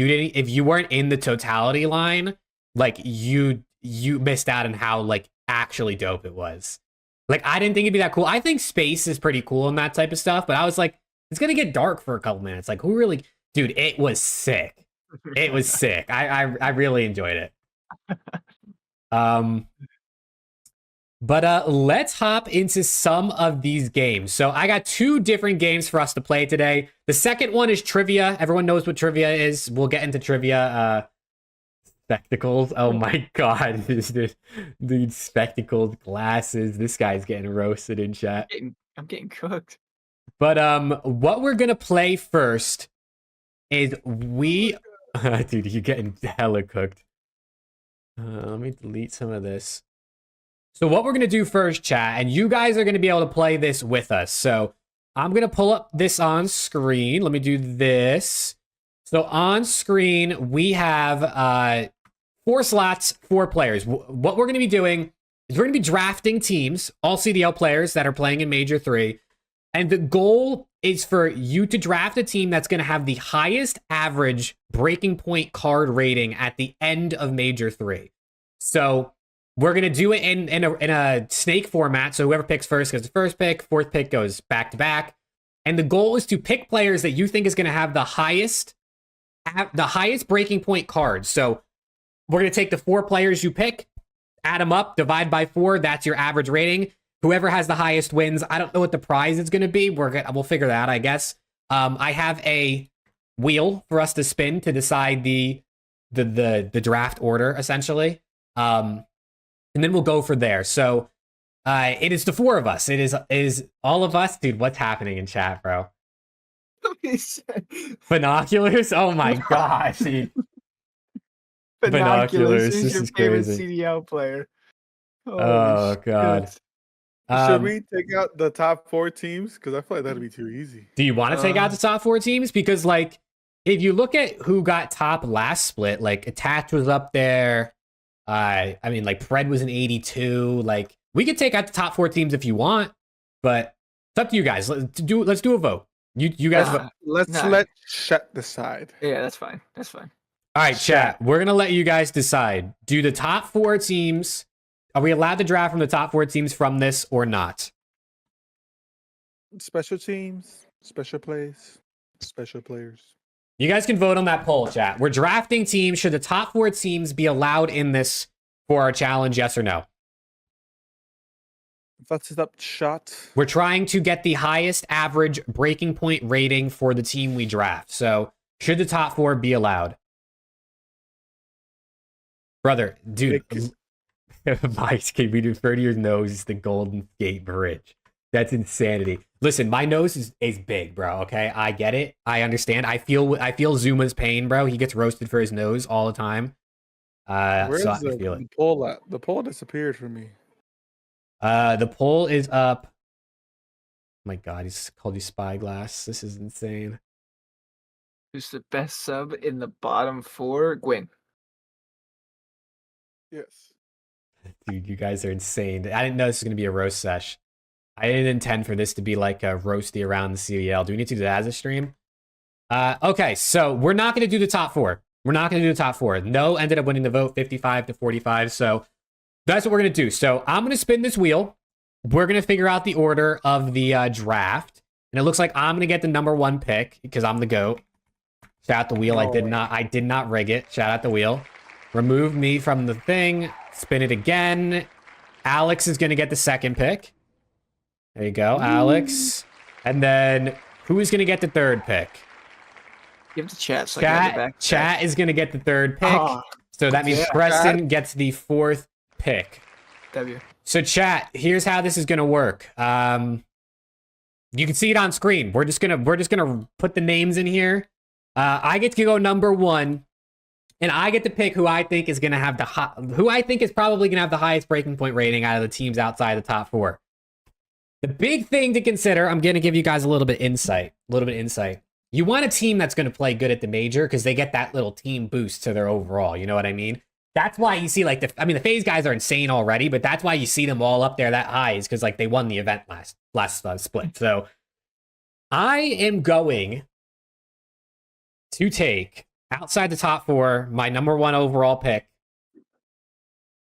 you weren't in the totality line, like you missed out on how like actually dope it was. Like I didn't think it'd be that cool. I think space is pretty cool and that type of stuff, but I was like, it's gonna get dark for a couple minutes. Like who really, dude? It was sick. It was sick. I really enjoyed it. But let's hop into some of these games. So I got 2 different games for us to play today. The second one is trivia. Everyone knows what trivia is. We'll get into trivia. Spectacles. Oh my god, dude, spectacles, glasses. This guy's getting roasted in chat. I'm getting cooked. But what we're gonna play first is dude, you're getting hella cooked. Let me delete some of this. So what we're going to do first, chat, and you guys are going to be able to play this with us. So I'm going to pull up this on screen. Let me do this. So on screen, we have 4 slots, 4 players. What we're going to be doing is we're going to be drafting teams, all CDL players that are playing in Major 3. And the goal is for you to draft a team that's going to have the highest average breaking point card rating at the end of Major 3. So we're going to do it in a snake format. So whoever picks first gets the first pick. 4th pick goes back to back. And the goal is to pick players that you think is going to have the highest breaking point cards. So we're going to take the 4 players you pick, add them up, divide by 4. That's your average rating. Whoever has the highest wins. I don't know what the prize is going to be. We'll figure that out, I guess. I have a wheel for us to spin to decide the draft order, essentially. And then we'll go for there. So it is the 4 of us. It is all of us. Dude, what's happening in chat, bro? Binoculars? Oh my gosh, dude. Binoculars. Who's this your is favorite crazy. CDL player? Oh god. Should we take out the top 4 teams? Because I feel like that'd be too easy. Do you want to take out the top 4 teams? Because like, if you look at who got top last split, like Attach was up there. I mean, like Pred was an 82. Like we could take out the top 4 teams if you want, but it's up to you guys. Let's do a vote. You guys vote. Let Chat decide. Yeah, that's fine. That's fine. All right, chat. We're gonna let you guys decide. Do the top 4 teams? Are we allowed to draft from the top 4 teams from this or not? Special teams, special plays, special players. You guys can vote on that poll, chat. We're drafting teams. Should the top 4 teams be allowed in this for our challenge? Yes or no? That's it up, shot. We're trying to get the highest average breaking point rating for the team we draft. So should the top 4 be allowed? Brother, dude, Mike, can we refer to your nose as the Golden Gate Bridge? That's insanity. Listen, my nose is big, bro. Okay, I get it. I understand. I feel Zuma's pain, bro. He gets roasted for his nose all the time. Where's so I feel it. The poll at? The poll disappeared from me. The poll is up. Oh my god, he's called you Spyglass. This is insane. Who's the best sub in the bottom 4? Gwyn. Yes. Dude, you guys are insane. I didn't know this was gonna be a roast sesh. I didn't intend for this to be like a roasty around the CDL. Do we need to do that as a stream? Okay, so we're not going to do the top 4. We're not going to do the top 4. No ended up winning the vote 55-45. So that's what we're going to do. So I'm going to spin this wheel. We're going to figure out the order of the draft. And it looks like I'm going to get the number 1 pick because I'm the GOAT. Shout out the wheel. I did not rig it. Shout out the wheel. Remove me from the thing. Spin it again. Alex is going to get the 2nd pick. There you go, Alex. And then who is going to get the 3rd pick? Give the chat. So Chat is going to get the 3rd pick. Oh, so that means Preston gets the 4th pick. W. So chat, here's how this is going to work. You can see it on screen. We're just gonna put the names in here. I get to go number 1, and I get to pick who I think is gonna have who I think is probably gonna have the highest breaking point rating out of the teams outside the top 4. The big thing to consider, I'm gonna give you guys a little bit insight. You want a team that's gonna play good at the major because they get that little team boost to their overall. You know what I mean? That's why you see like the FaZe guys are insane already, but that's why you see them all up there that high is because like they won the event last split. So I am going to take outside the top 4 my number 1 overall pick.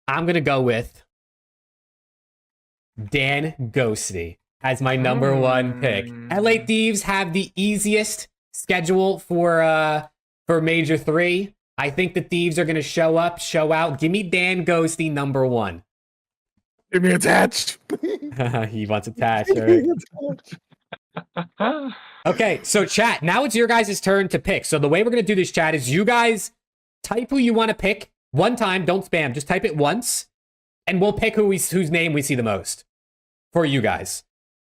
I'm gonna go with Dan Ghosty as my number 1 pick. LA Thieves have the easiest schedule for Major 3. I think the Thieves are going to show up, show out. Give me Dan Ghosty number 1. Give me attached. He wants attached. Right? Okay, so chat, now it's your guys' turn to pick. So the way we're going to do this, chat, is you guys type who you want to pick 1 time. Don't spam. Just type it once, and we'll pick whose name we see the most for you guys.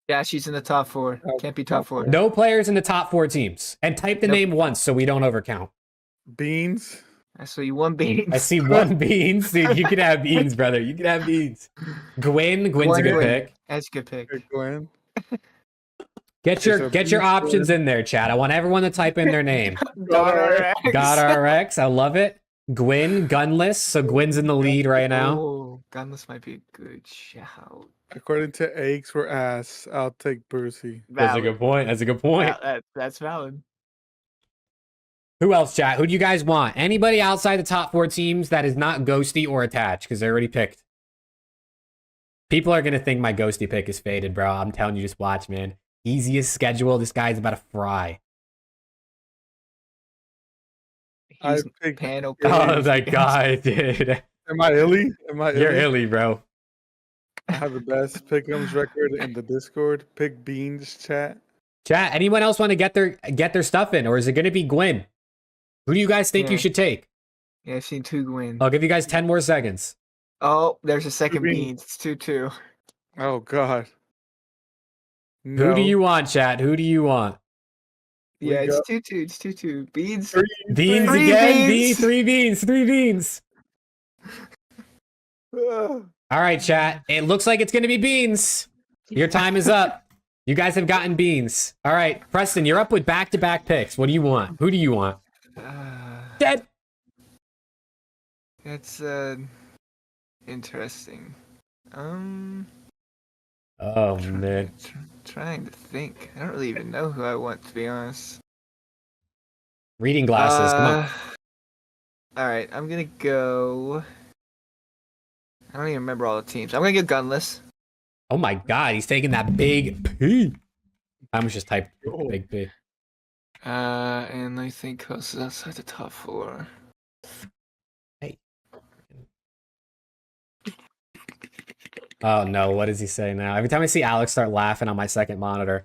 Yeah, she's in the top 4. Can't be top 4. No players in the top 4 teams. And type the name once so we don't overcount. Beans. I saw you 1 beans. I see 1 beans. Dude, you can have beans, brother. You can have beans. Gwen's a good pick. That's a good pick. Gwen. Get your options in there, chat. I want everyone to type in their name. God RX. I love it. Gwen, Gunless. So Gwen's in the lead right now. Oh, Gunless might be a good shout. According to eggs for ass, I'll take Brucey. That's a good point. That's valid. Who else, chat? Who do you guys want? Anybody outside the top 4 teams that is not Ghosty or attached because they're already picked. People are going to think my Ghosty pick is faded, bro. I'm telling you, just watch, man. Easiest schedule. This guy's about to fry. He's Panel. Oh, my God, dude. Am I illy? You're illy, bro. I have the best PickEms record in the Discord. Pick Beans chat. Chat, anyone else want to get their stuff in, or is it going to be Gwen? Who do you guys think you should take? Yeah, I've seen 2 Gwen. I'll give you guys 10 more seconds. Oh, there's a second Beans. It's 2-2. Oh, God. No. Who do you want, chat? Who do you want? Yeah, it's 2-2. It's 2-2. Beans. Beans again? 3 beans. 3 beans. All right, chat. It looks like it's going to be beans. Your time is up. You guys have gotten beans. All right, Preston, you're up with back-to-back picks. What do you want? Who do you want? Dead. That's interesting. Oh man. Trying to think. I don't really even know who I want, to be honest. Reading glasses. Come on. All right, I'm gonna go. I don't even remember all the teams. I'm gonna go Gunless. Oh my God, he's taking that big P. I almost just typed big P. And I think who else is outside the top 4? Hey. Oh no, what does he say now? Every time I see Alex start laughing on my second monitor.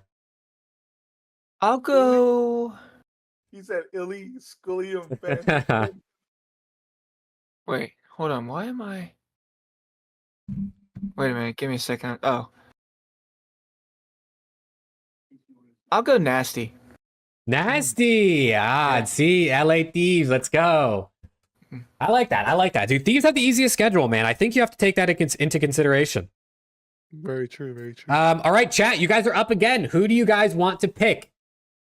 I'll go. He said illy, scully, and Wait, hold on. Why am I? Wait a minute. Give me a second. Oh. I'll go Nasty. Nasty. See, LA Thieves. Let's go. I like that. Dude, Thieves have the easiest schedule, man. I think you have to take that into consideration. Very true, very true. All right, chat. You guys are up again. Who do you guys want to pick?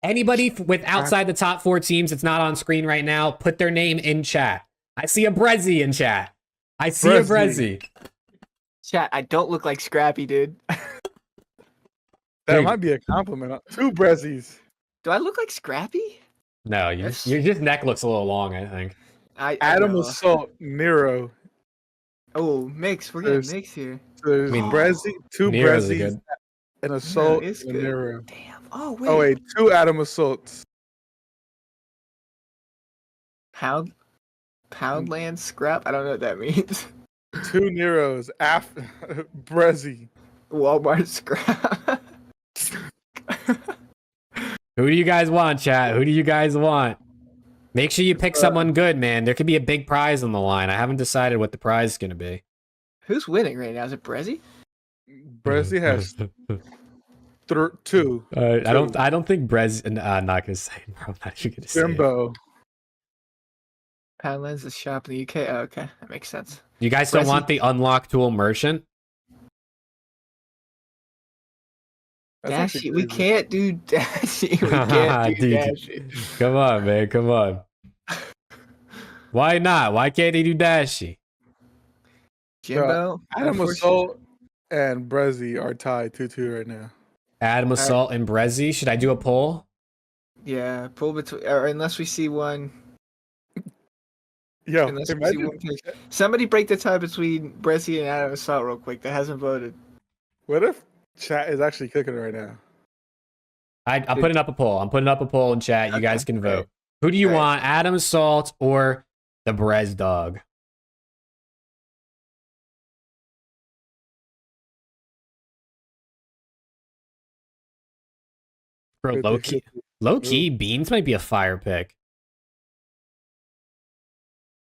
Anybody with outside the top 4 teams that's not on screen right now, put their name in chat. I see a Brezzy in chat. I see a Brezzy. Chat, I don't look like Scrappy, dude. That Dude. might be a compliment. 2 Brezzies. Do I look like Scrappy? No, your just neck looks a little long, I think. I Adam know. Assault, Nero. Oh, mix. We're getting There's, mix here. there's I mean, Brezzy, 2 Nero's a Brezzies, good. an No, Assault, it's and a good. Nero. Damn. Oh wait. Oh wait, 2 Adam Assaults. Poundland scrap. I don't know what that means. 2 Neros. Brezzy. Walmart scrap. Who do you guys want, chat? Who do you guys want? Make sure you pick someone good, man. There could be a big prize on the line. I haven't decided what the prize is going to be. Who's winning right now? Is it Brezzy? Brezzy has 2. I don't think Brez. I'm not gonna say. Bro, I'm not even gonna say. Jimbo. Poundland's a shop in the UK. Oh, okay, that makes sense. You guys don't Brezzy- want the unlock tool merchant? Dashy, we can't do Dashy. We can't do Dude, Dashy. Come on, man. Come on. Why not? Why can't they do Dashy? Jimbo, Adam Assault and Brezzy are tied 2-2 right now. Adam Assault and Brezzy. Should I do a poll? Yeah, pull between, or unless we see one. Yo, Unless we see one case. Somebody break the tie between Brezzy and Adam Assault real quick. That hasn't voted. what if chat is actually cooking right now? I'm putting up a poll. I'm putting up a poll in chat. You guys can vote. Who do you Right. want, Adam Assault or the Brez dog? Bro, low key, 50-50. low key, Beans might be a fire pick.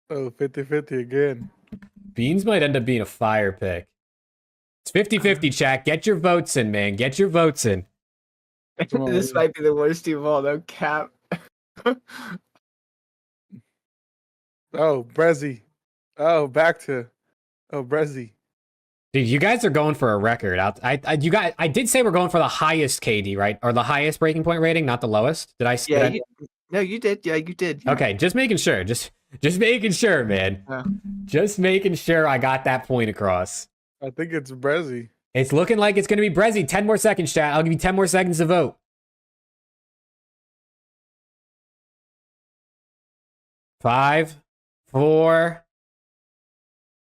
Oh, 50-50 again. Beans might end up being a fire pick. It's 50-50, chat. Get your votes in, man. Get your votes in. Come on, This man. might be the worst team of all, though. Cap. Oh, Brezzy. Oh, Brezzy. Dude, you guys are going for a record. I did say we're going for the highest KD, right? Or the highest breaking point rating, not the lowest. Did I? Yeah, did no, you did. Yeah, you did. I- Okay, just making sure. Just making sure, man. Yeah. Just making sure I got that point across. I think it's Brezzy. It's looking like it's going to be Brezzy. 10 more seconds, chat. I'll give you 10 more seconds to vote. 5, 4,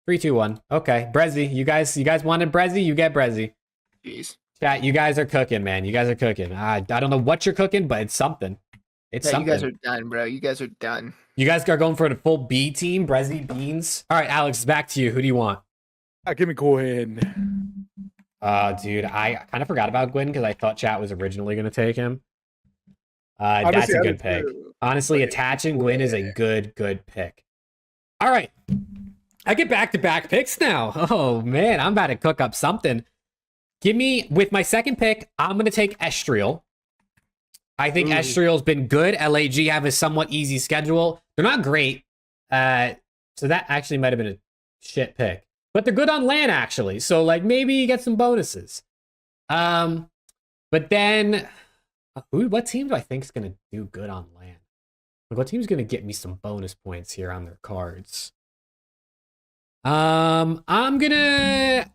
3, 2, 1. Okay, Brezzy. You guys wanted Brezzy? You get Brezzy. Jeez. Chat, you guys are cooking, man. You guys are cooking. I don't know what you're cooking, but it's something. It's Yeah, something. you guys are done, bro. You guys are done. You guys are going for the full B team, Brezzy Beans. All right, Alex, back to you. Who do you want? Give me Quinn. Dude, I kind of forgot about Gwyn because I thought chat was originally going to take him. That's a good pick. Honestly, attaching Gwyn is a good pick. All right. I get back-to-back picks now. Oh, man, I'm about to cook up something. Give me, with my second pick, I'm going to take Estriel. I think Estriel's been good. LAG have a somewhat easy schedule. They're not great. So that actually might have been a shit pick. But they're good on LAN, actually. So, like, maybe you get some bonuses. But then, what team do I think is going to do good on LAN? Like, what team's going to get me some bonus points here on their cards? I'm gonna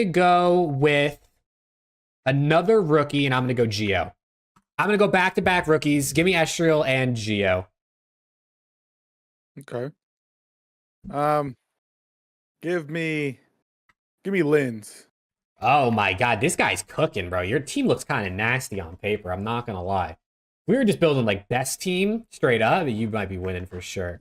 go with another rookie, and I'm gonna go Geo. I'm gonna go back-to-back rookies. Give me Estriel and Geo. Okay. Give me Linz. Oh my god, this guy's cooking, bro. Your team looks kind of nasty on paper. I'm not gonna lie. If we were just building like best team straight up, you might be winning for sure.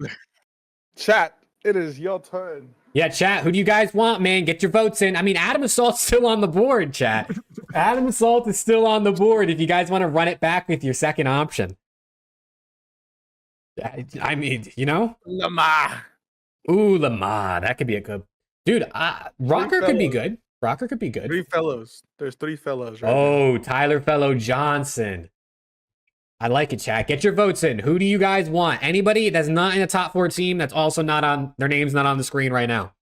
Chat, it is your turn. Yeah, chat, who do you guys want, man? Get your votes in. I mean, Adam Assault's still on the board, chat. Adam Assault is still on the board if you guys want to run it back with your second option. I mean, you know? Lamar. Ooh, Lamar. That could be a good... Dude, ROKKR could be good. ROKKR could be good. 3 fellows. There's 3 fellows, right? Oh, Tyler Fellow Johnson. I like it, chat. Get your votes in. Who do you guys want? Anybody that's not in a top 4 team that's also not on, their name's not on the screen right now.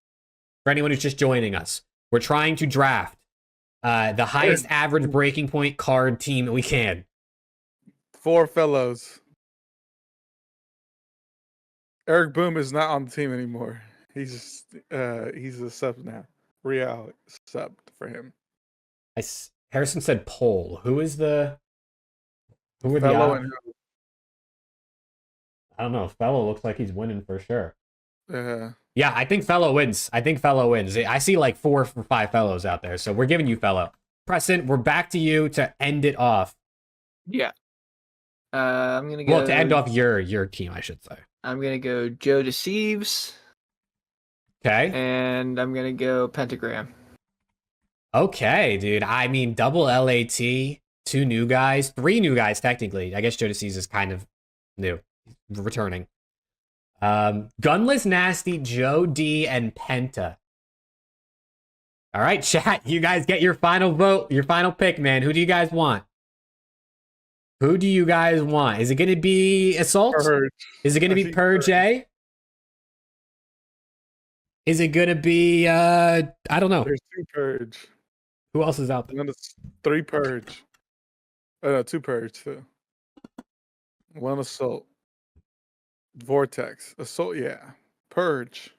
For anyone who's just joining us. We're trying to draft the highest average breaking point card team that we can. 4 fellows. Eric Boom is not on the team anymore. He's a sub now. Real subbed for him. Harrison said Pole. Who are the Fellow odds? and I don't know. Fellow looks like he's winning for sure. yeah. Yeah, I think Fellow wins. I see like 4 or 5 Fellows out there, so we're giving you Fellow. Preston, we're back to you to end it off. Yeah. I'm gonna go. Well, to end off your team, I should say. I'm gonna go Joe Deceives. Okay. And I'm gonna go Pentagram. Okay, dude. I mean, double LAT, 2 new guys, 3 new guys technically. I guess Joe Deceives is kind of new, returning. Gunless, Nasty, Joe D, and Penta. All right, chat. You guys get your final vote, your final pick, man. Who do you guys want? Who do you guys want? Is it going to be Assault? Purge. Is it going to be Purge A? Is it going to be, I don't know. There's 2 Purge. Who else is out there? And then it's 3 Purge. Oh, no, 2 Purge, too. 1 Assault. Vortex. Assault, yeah. Purge.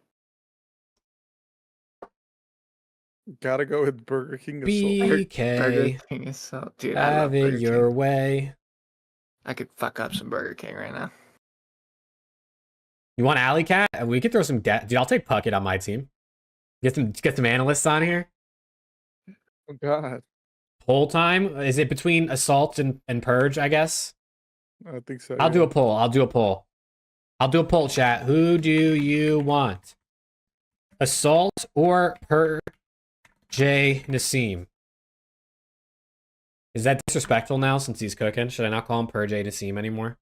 Gotta go with Burger King Assault. BK, Burger King Assault. Dude, I love have Burger it your King. way. I could fuck up some Burger King right now. You want Alley Cat? We could throw some dude, I'll take Puckett on my team. Get some analysts on here. Oh, God. Poll time. Is it between Assault and Purge, I guess? I think so. I'll do a poll. I'll do a poll, chat. Who do you want? Assault or Purge J Nassim? Is that disrespectful now since he's cooking? Should I not call him Purge J Nassim anymore?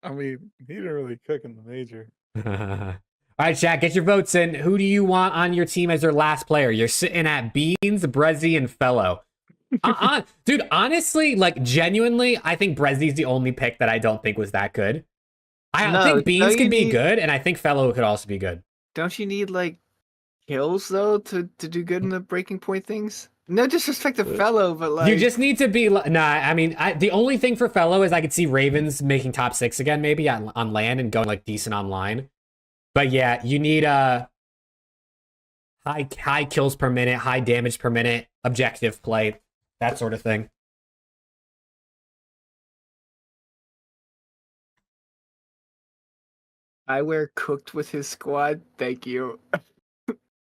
I mean, he didn't really cook in the major. All right, chat, get your votes in. Who do you want on your team as your last player? You're sitting at Beans, Brezzy, and Fellow. Dude, honestly, like, genuinely, I think Brezzy's the only pick that I don't think was that good. I think Beans could be good, and I think Fellow could also be good. Don't you need, like, kills, though, to do good in the breaking point things? No disrespect to Fellow, but, like... You just need to be... Nah, I mean, the only thing for Fellow is I could see Ravens making top 6 again, maybe, on land and going, like, decent online. But, yeah, you need high kills per minute, high damage per minute, objective play, that sort of thing. Eyewear cooked with his squad. Thank you.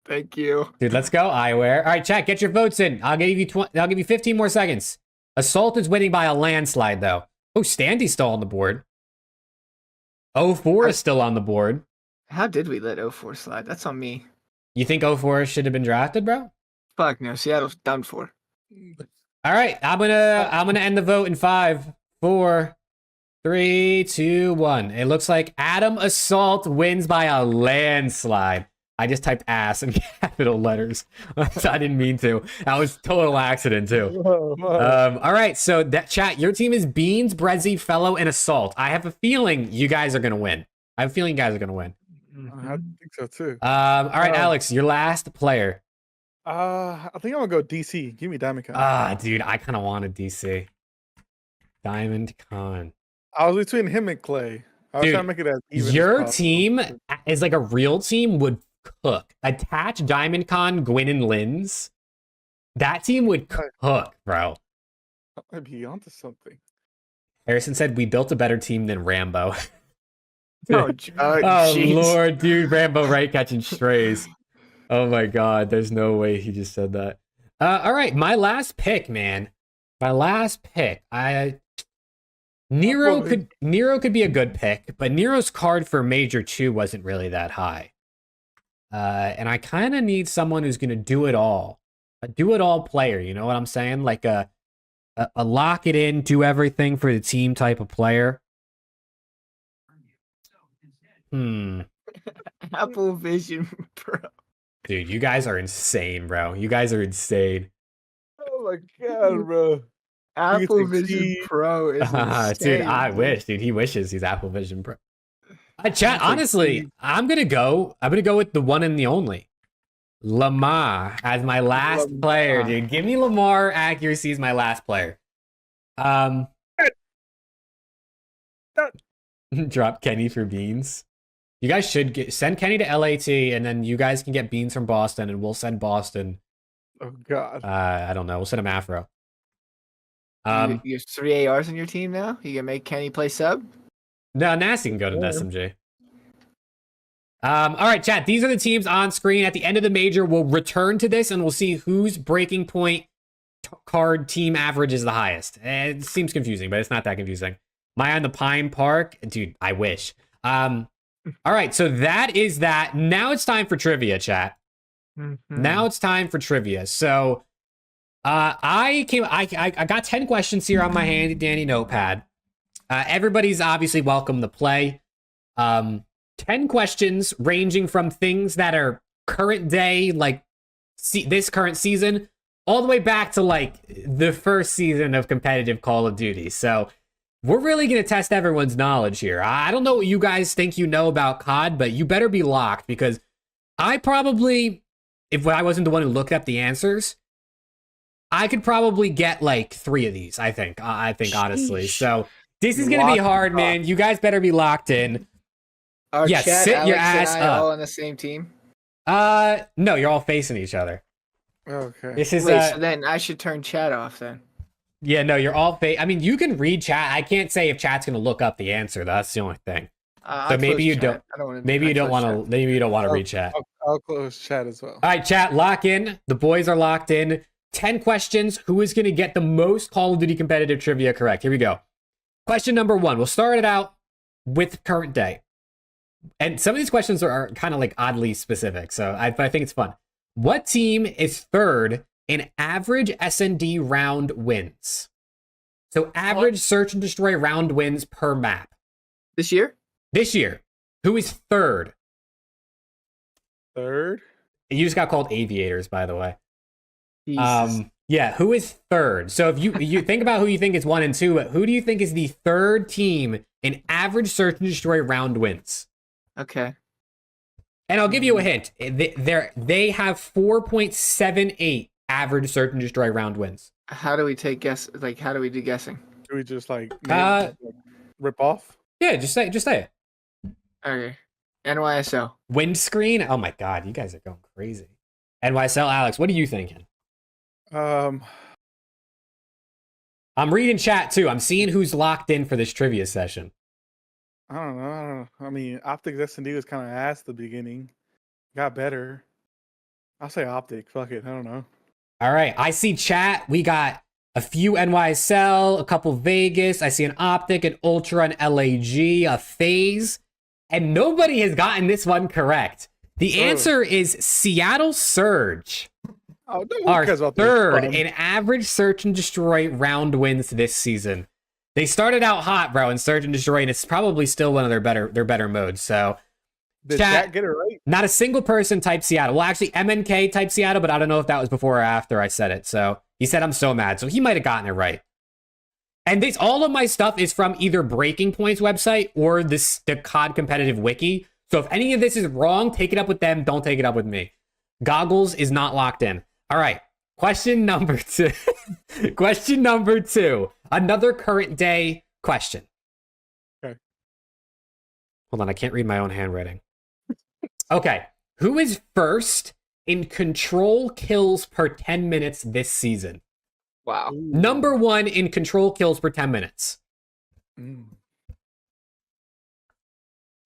Thank you. Dude, let's go, Eyewear. All right, chat, get your votes in. I'll give you 15 more seconds. Assault is winning by a landslide, though. Oh, Standy's still on the board. 04 is still on the board. How did we let 04 slide? That's on me. You think 04 should have been drafted, bro? Fuck no, Seattle's done for. All right, I'm gonna end the vote in 5, 4, 3, 2, 1. It looks like Adam Assault wins by a landslide. I just typed ass in capital letters. I didn't mean to. That was total accident too. All right, so that chat, your team is Beans, Brezzy, Fellow, and Assault. I have a feeling you guys are gonna win. I think you guys are gonna win. I think so too. All right, Alex, your last player. I think I'm gonna go DC. Give me Diamond Con. Dude, I kind of wanted DC. Diamond Con. I was between him and Clay. I was Dude, trying to make it as even as your possible. team is like a real team would cook. Attach Diamond Con, Gwyn, and Linz. That team would cook, bro. I'd be onto something. Harrison said we built a better team than Rambo. Oh, jeez. Lord, dude, Rambo right catching strays. Oh my God, there's no way he just said that. All right, my last pick, man. My last pick. Nero could be a good pick, but Nero's card for Major 2 wasn't really that high. And I kind of need someone who's gonna do it all. A do-it-all player, you know what I'm saying? Like a lock it in, do everything for the team type of player. Apple Vision Pro. Dude, you guys are insane, bro. You guys are insane. Oh my God, bro. Apple Vision Pro is insane. Dude, I wish. Dude, he wishes he's Apple Vision Pro. Chat, honestly, I'm gonna go with the one and the only. Lamar as my last player, dude. Give me Lamar accuracy as my last player. Drop Kenny for Beans. You guys should send Kenny to LAT, and then you guys can get Beans from Boston, and we'll send Boston Oh God. I don't know. We'll send him Afro. You have 3 ARs on your team now? You can make Kenny play sub? No, Nasty can go to Yeah. SMG. All right, chat. These are the teams on screen. At the end of the major, we'll return to this and we'll see whose breaking point card team average is the highest. It seems confusing, but it's not that confusing. Am I on the Pine Park? Dude, I wish. All right, so that is that. Now it's time for trivia, chat. Now it's time for trivia. So I got 10 questions here on my handy dandy notepad. Everybody's obviously welcome to play. 10 questions ranging from things that are current day, like this current season, all the way back to like the first season of competitive Call of Duty. So we're really going to test everyone's knowledge here. I don't know what you guys think you know about COD, but you better be locked because I probably, if I wasn't the one who looked up the answers, I could probably get like 3 of these, I think honestly. So this is going to be hard, man. You guys better be locked in. Our Yeah, chat, sit Alex your and ass I up. all on the same team? No, you're all facing each other. Okay. This is Wait, so then I should turn chat off then. yeah, no, you're all I mean, you can read chat. I can't say if chat's going to look up the answer. That's the only thing. So maybe you don't. Maybe you don't want to. Maybe you don't want to read chat. I'll close chat as well. All right, chat, lock in. The boys are locked in. 10 questions. Who is going to get the most Call of Duty competitive trivia correct? Here we go. Question number 1. We'll start it out with current day. And some of these questions are kind of like oddly specific, so I think it's fun. What team is third in average SND round wins? So average search and destroy round wins per map. This year? This year, who is third? Third? You just got called aviators, by the way. Jesus. Yeah, who is third? So if you think about who you think is 1 and 2, who do you think is the third team in average search and destroy round wins? Okay. And I'll give you a hint. They have 4.78 average search and destroy round wins. How do we take guess? Like, how do we do guessing? Do we just like rip off? Yeah, just say it. Okay. NYSL. Windscreen? Oh my god, you guys are going crazy. NYSL, Alex, what are you thinking? Um, I'm reading chat too. I'm seeing who's locked in for this trivia session. I don't know. I mean, OpTic S&D was kind of ass at the beginning. Got better. I'll say OpTic. Fuck it. I don't know. All right, I see chat. We got a few NYSL, a couple Vegas. I see an OpTic, an Ultra, an LAG, a FaZe. And nobody has gotten this one correct. The answer is Seattle Surge. Oh, no, Are third in average search and destroy round wins this season. They started out hot, bro, in search and destroy, and it's probably still one of their better modes. So, did chat get it right? Not a single person typed Seattle. Well, actually, MNK typed Seattle, but I don't know if that was before or after I said it. So he said I'm so mad, so he might have gotten it right. And all of my stuff is from either Breaking Point's website or the COD competitive wiki. So if any of this is wrong, take it up with them. Don't take it up with me. Goggles is not locked in. All right. Question number 2. Question number 2. Another current day question. Okay. Hold on. I can't read my own handwriting. Okay. Who is first in control kills per 10 minutes this season? Wow. Number 1 in control kills per 10 minutes.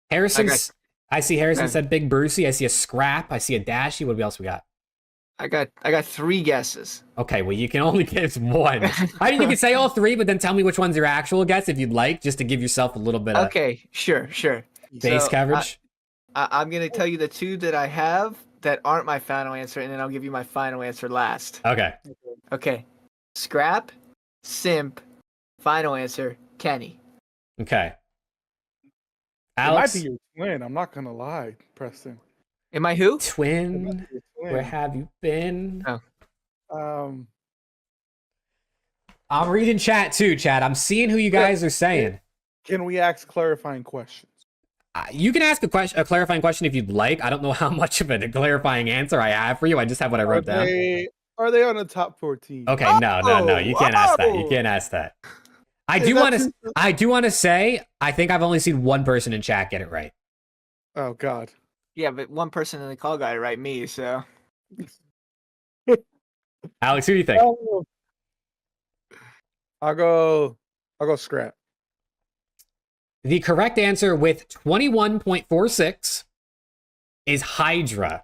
Harrison's. I see Harrison said Big Brucey. I see a Scrap. I see a Dashy. What else we got? I got 3 guesses. Okay, well, you can only give 1. I mean, you can say all 3, but then tell me which one's your actual guess if you'd like, just to give yourself a little bit of sure. base coverage. I'm going to tell you the 2 that I have that aren't my final answer, and then I'll give you my final answer last. Okay. Scrap, Simp, final answer, Kenny. Okay. Alex? It might be your twin. I'm not going to lie, Preston. Am I who? Twin. Where have you been? Oh. I'm reading chat too, chat. I'm seeing who you guys are saying. Can we ask clarifying questions? You can ask a clarifying question if you'd like. I don't know how much of a clarifying answer I have for you. I just have what I wrote down. Are they on the top 14? Okay, no. You can't ask that. You can't ask that. I do want to say I think I've only seen 1 person in chat get it right. Oh God. Yeah, but 1 person in the call got it right, me. So Alex, who do you think? Oh, I'll go scrap. The correct answer with 21.46 is Hydra.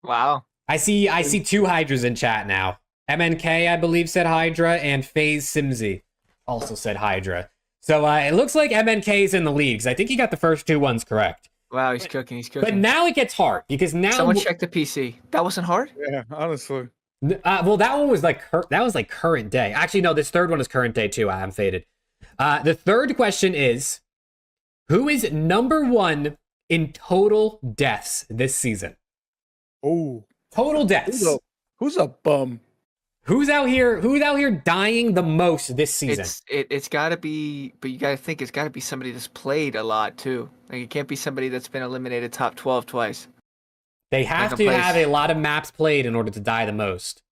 Wow. I see two Hydras in chat now. MNK, I believe, said Hydra, and FaZe Simsy also said Hydra. So it looks like MNK is in the lead, because I think he got the first two ones correct. Wow, he's cooking. He's cooking. But now it gets hard, because now... Someone check the PC. That wasn't hard? Yeah, honestly. well, that one was like current day. Actually, no, this third one is current day too. I'm faded. The third question is, who is number one in total deaths this season? Oh, Total deaths. who's a bum? Who's out here dying the most this season? It's got to be, but you got to think it's got to be somebody that's played a lot too. Like it can't be somebody that's been eliminated top 12 twice. They have to have a lot of maps played in order to die the most.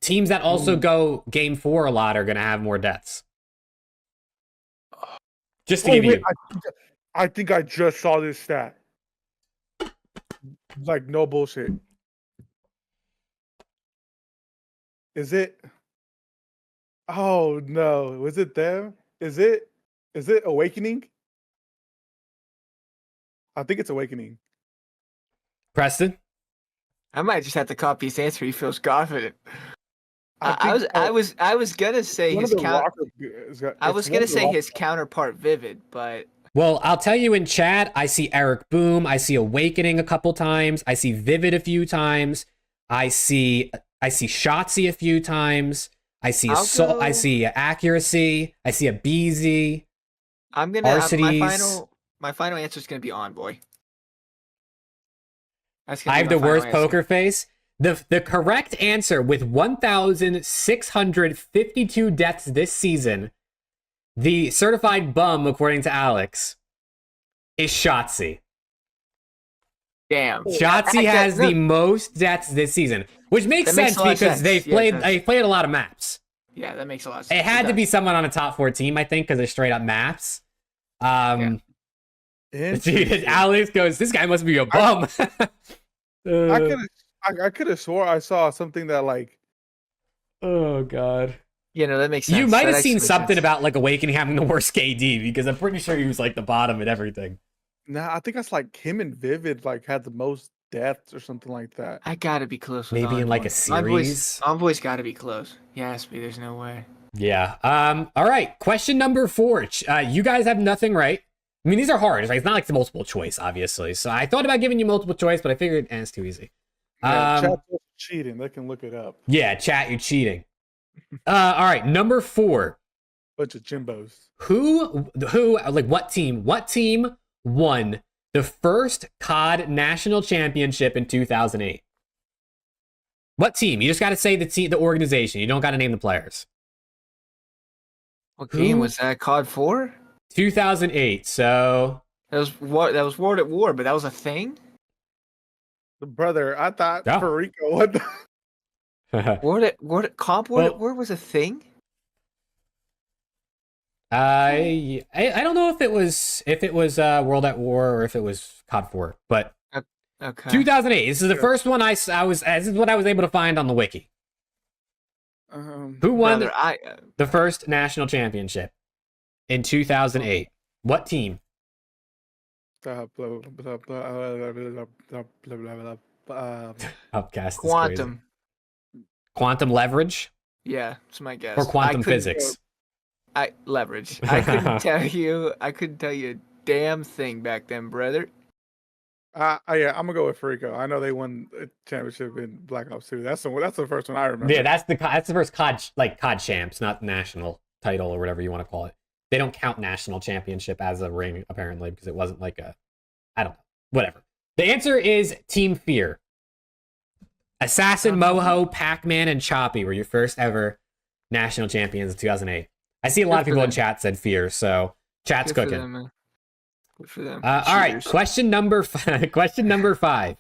Teams that also go game 4 a lot are going to have more deaths. Just to give you. I think I just saw this stat. Like, no bullshit. Is it? Oh no! Was it them? Is it Awakening? I think it's Awakening. Preston? I might just have to copy his answer. He feels confident. I was gonna say his his counterpart Vivid, but well, I'll tell you in chat, I see Eric Boom, I see Awakening a couple times, I see Vivid a few times, I see Shotzi a few times, I see I see Accuracy, I see a BZ. I'm gonna my final answer is gonna be Envoy. I have the worst poker face. The correct answer with 1,652 deaths this season, the certified bum, according to Alex, is Shotzi. Damn. Shotzi has the most deaths this season, which makes sense because they played a lot of maps. Yeah, that makes a lot of sense. It had to be someone on a top 4 team, I think, because they're straight up maps. Dude, Alex goes, this guy must be a bum. I could have swore I saw something that like. Oh god. You know, that makes sense. You might have seen something about like Awakening having the worst KD, because I'm pretty sure he was like the bottom at everything. Nah, I think that's like him and Vivid like had the most deaths or something like that. I gotta be close with Maybe Envoy. in like a series. Envoy's gotta be close. Yes, but there's no way. Yeah. All right. Question number 4. You guys have nothing right. I mean, these are hard. It's not like the multiple choice, obviously. So I thought about giving you multiple choice, but I figured it's too easy. Yeah, chat cheating. They can look it up. Yeah, chat, you're cheating. All right, number 4. Bunch of Jimbos. Who, like what team won the first COD national championship in 2008? What team? You just got to say the organization. You don't got to name the players. What game was that? COD 4? 2008. So that was World at War, but that was a thing. Brother, I thought for Rico. What the? World at War was a thing. I don't know if it was World at War or if it was COD 4, but okay. 2008. This is the first one this is what I was able to find on the wiki. Who won the first national championship in 2008? What team? Upcast. Quantum. Quantum Leverage? Yeah, it's my guess. Or Quantum Physics? Leverage. I couldn't tell you a damn thing back then, brother. Yeah, I'm gonna go with Rico. I know they won a championship in Black Ops 2. That's the first one I remember. Yeah, that's the first COD Champs, not national title or whatever you want to call it. They don't count national championship as a ring, apparently, because it wasn't like I don't know. Whatever. The answer is Team Fear. Assassin, Moho, Pac-Man, and Choppy were your first ever national champions in 2008. I see a lot of people in chat said Fear, so chat's cooking. Good for them. All right, question number 5.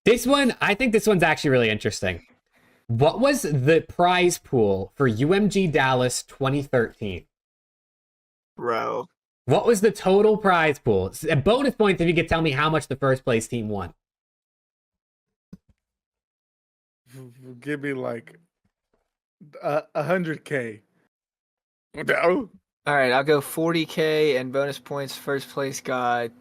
This one, I think this one's actually really interesting. What was the prize pool for UMG Dallas 2013? Bro. What was the total prize pool? A bonus points if you could tell me how much the first place team won. Give me like 100K. No. All right, I'll go 40K and bonus points. First place got.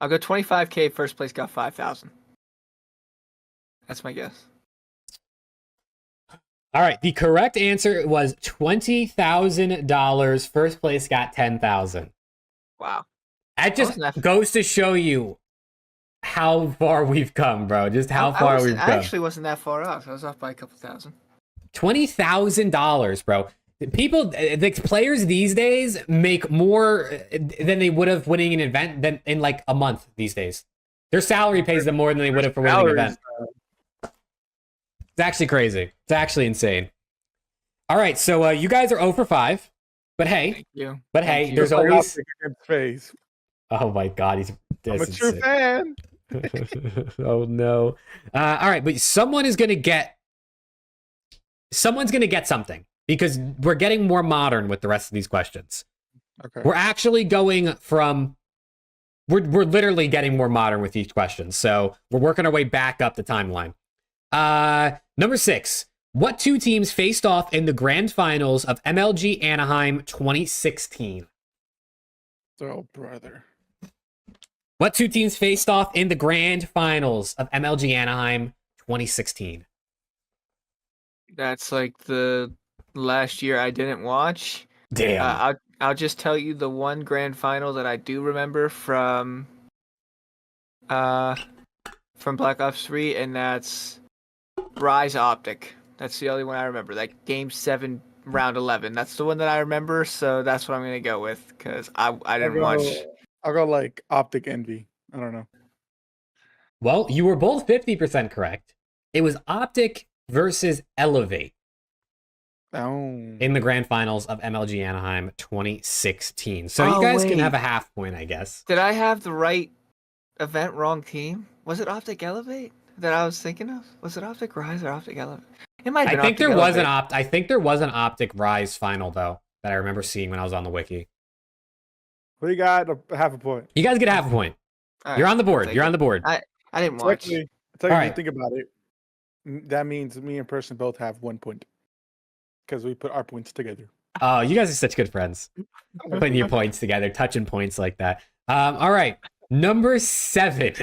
I'll go 25K. First place got 5,000. That's my guess. All right. The correct answer was $20,000. First place got 10,000. Wow. That just goes to show you how far we've come, bro. Just how far we've come. I actually wasn't that far off. I was off by a couple thousand. $20,000, bro. People, the players these days make more than they would have winning an event than in like a month these days. Their salary pays them more than they would have for winning an event. It's actually crazy. It's actually insane. All right, so you guys are 0 for 5. But hey, Thank you. But Thank hey, you. there's always. FaZe. Oh my God, I'm a true fan. Oh no. All right, but someone's gonna get something because we're getting more modern with the rest of these questions. Okay. We're actually going from we're literally getting more modern with each question. So we're working our way back up the timeline. Number 6. What two teams faced off in the grand finals of MLG Anaheim 2016? Oh, brother. What two teams faced off in the grand finals of MLG Anaheim 2016? That's like the last year I didn't watch. Damn. I'll just tell you the one grand final that I do remember from Black Ops 3, and that's Rise OpTic. That's the only one I remember. Like Game 7, Round 11. That's the one that I remember, so that's what I'm gonna go with because I didn't watch. I'll go like OpTic Envy. I don't know. Well, you were both 50% correct. It was OpTic versus Elevate in the grand finals of MLG Anaheim 2016. So you guys can have a half point, I guess. Did I have the right event, wrong team? Was it OpTic Elevate that I was thinking of? Was it OpTic Rise or OpTic Elevate? It might have been. I think there was an OpTic Rise final though that I remember seeing when I was on the wiki. We got a half a point. You guys get a half a point. Right, You're on the board. You're on the board. I didn't watch. Technically, think about it. That means me and Person both have 1 point because we put our points together. Oh, you guys are such good friends. Putting your points together, touching points like that. All right, number 7.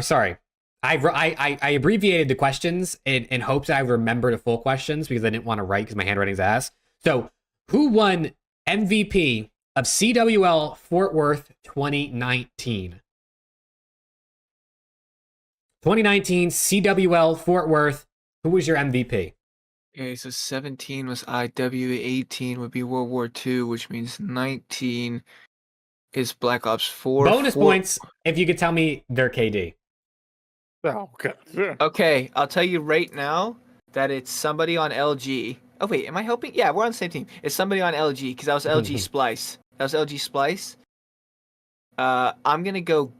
Sorry. I abbreviated the questions in hopes that I remember the full questions because I didn't want to write because my handwriting's ass. So, who won MVP of CWL Fort Worth 2019? 2019 CWL Fort Worth. Who was your MVP? Okay, so 17 was IW, 18 would be World War II, which means 19 is Black Ops 4. Bonus points if you could tell me their KD. Oh, okay. Yeah. Okay, I'll tell you right now that it's somebody on LG. Oh, wait, am I helping? Yeah, we're on the same team. It's somebody on LG because that was LG Splice. That was LG Splice. I'm going to go.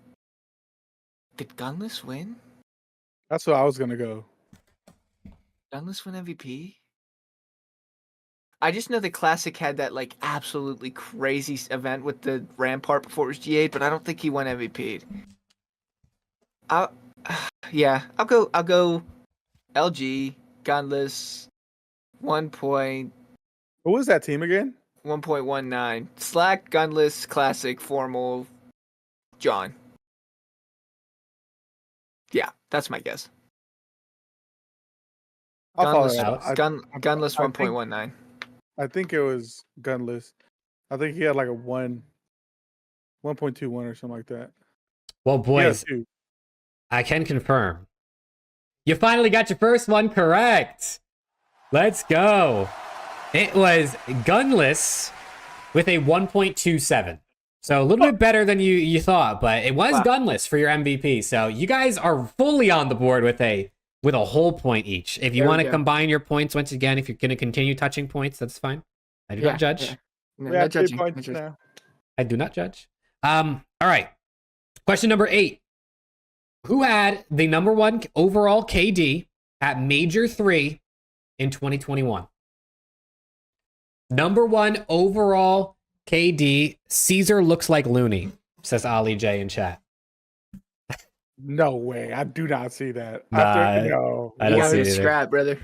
Did Gunless win? That's what I was going to go. Gunless win MVP? I just know the Classic had that like absolutely crazy event with the Rampart before it was G8, but I don't think he won MVP. I'll go LG, Gunless, 1 point. What was that team again? 1.19. Slack, Gunless, Classic, Formal, John. Yeah, that's my guess. Gunless 1.19. I think it was Gunless. I think he had like a 1.21 or something like that. Well, boys, I can confirm. You finally got your first one correct. Let's go. It was Gunless with a 1.27. So a little bit better than you thought, but it was Gunless for your MVP. So you guys are fully on the board with a whole point each. If you want to combine your points once again, if you're going to continue touching points, that's fine. I do not judge. Yeah. No judging. Now. I do not judge. All right. Question number 8. Who had the number 1 overall KD at Major 3 in 2021? Number 1 overall KD, Caesar looks like Looney, says Ali J in chat. No way. I do not see that. Nah, No. I don't You see gotta it either. scrap, brother.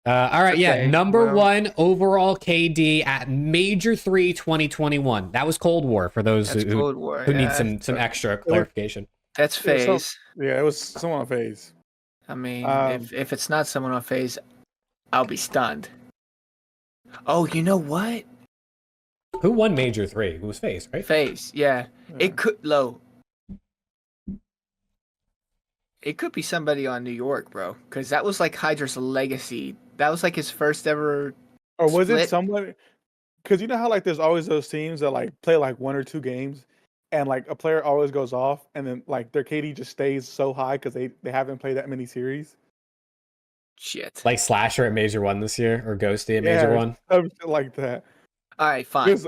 All right, yeah. Okay, Number well. 1 overall KD at Major 3 2021. That was Cold War for those That's who Cold War. need Yeah, some extra clarification. that's It was FaZe. yeah, it was someone on FaZe. I mean, Um, if it's not someone on FaZe, I'll be stunned. Oh, you know what? Who won Major 3? It was FaZe, right? FaZe, yeah. It could It could be somebody on New York, bro. Because that was like Hydra's legacy. That was like his first ever. Or was it split. someone? Because you know how like there's always those teams that like play like 1 or 2 games, and like a player always goes off, and then like their KD just stays so high because they haven't played that many series. Shit. Like Slasher at Major 1 this year, or Ghosty at Major 1. Something like that. All right, fine. 'Cause-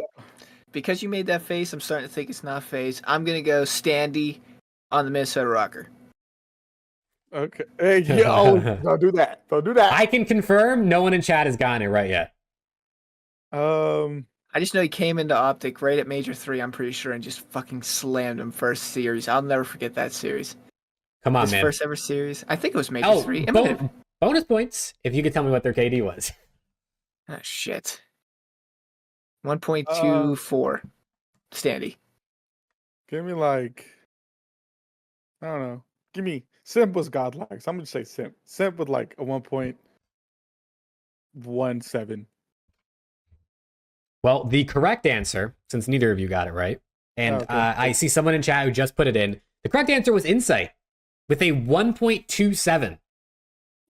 Because you made that face, I'm starting to think it's not FaZe. I'm gonna go Standy on the Minnesota ROKKR. Okay. Hey, yo, don't do that. Don't do that. I can confirm no one in chat has gotten it right yet. I just know he came into OpTic right at Major 3, I'm pretty sure, and just fucking slammed him first series. I'll never forget that series. Come on, His man. first ever series. I think it was Major 3. It might have- Bonus points if you could tell me what their KD was. Ah, shit. 1.24. Standy. Give me like, I don't know. Give me Simp was godlike. So I'm gonna say Simp. Simp with like a 1.17. Well, the correct answer, since neither of you got it right, and Okay. I see someone in chat who just put it in, the correct answer was Insight with a 1.27.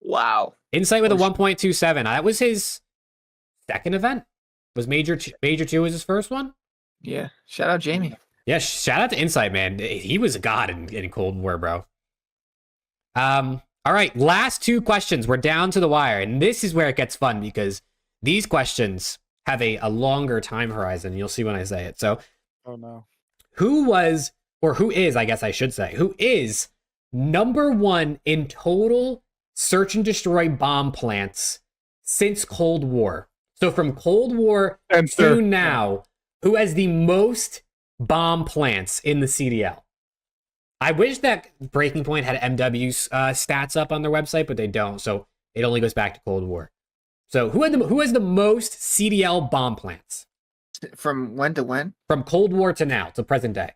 Wow. Insight with a 1.27. That was his second event. Was Major 2 was his first one? Yeah. Shout out Jamie. Yeah, shout out to Insight, man. He was a god in Cold War, bro. All right, last 2 questions. We're down to the wire, and this is where it gets fun because these questions have a longer time horizon. You'll see when I say it. So, Oh no. who was, or who is, I guess I should say, who is number 1 in total search and destroy bomb plants since Cold War? So from Cold War to now, who has the most bomb plants in the CDL? I wish that Breaking Point had MW's stats up on their website, but they don't. So it only goes back to Cold War. So who has the most CDL bomb plants From when to when? from Cold War to now, to present day?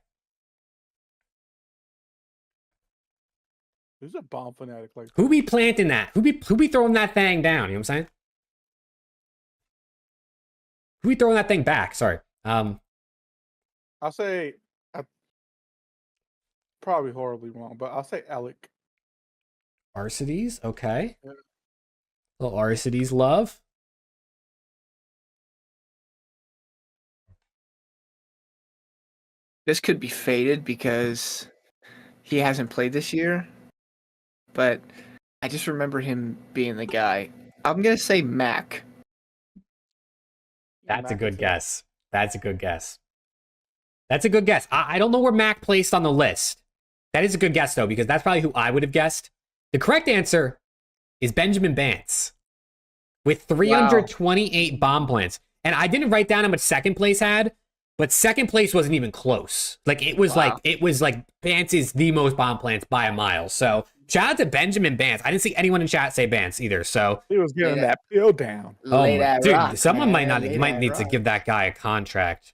Who's a bomb fanatic like Who be planting that? Who be throwing that thing down? You know what I'm saying? Who be throwing that thing back? Sorry. I'll say probably horribly wrong, but I'll say Alec. Arcides, okay. Yeah. Little Arcides love. This could be faded because he hasn't played this year. But I just remember him being the guy. I'm going to say Mac. That's a good guess. That's a good guess. That's a good guess. I don't know where Mac placed on the list. That is a good guess, though, because that's probably who I would have guessed. The correct answer is Benjamin Bance with 328 bomb plants. And I didn't write down how much second place had, but second place wasn't even close. Like it was like Bance is the most bomb plants by a mile. So shout out to Benjamin Bance. I didn't see anyone in chat say Bance either. So He was getting that pill down. Lay that dude, rock, someone man. might Lay that need to rock. give that guy a contract.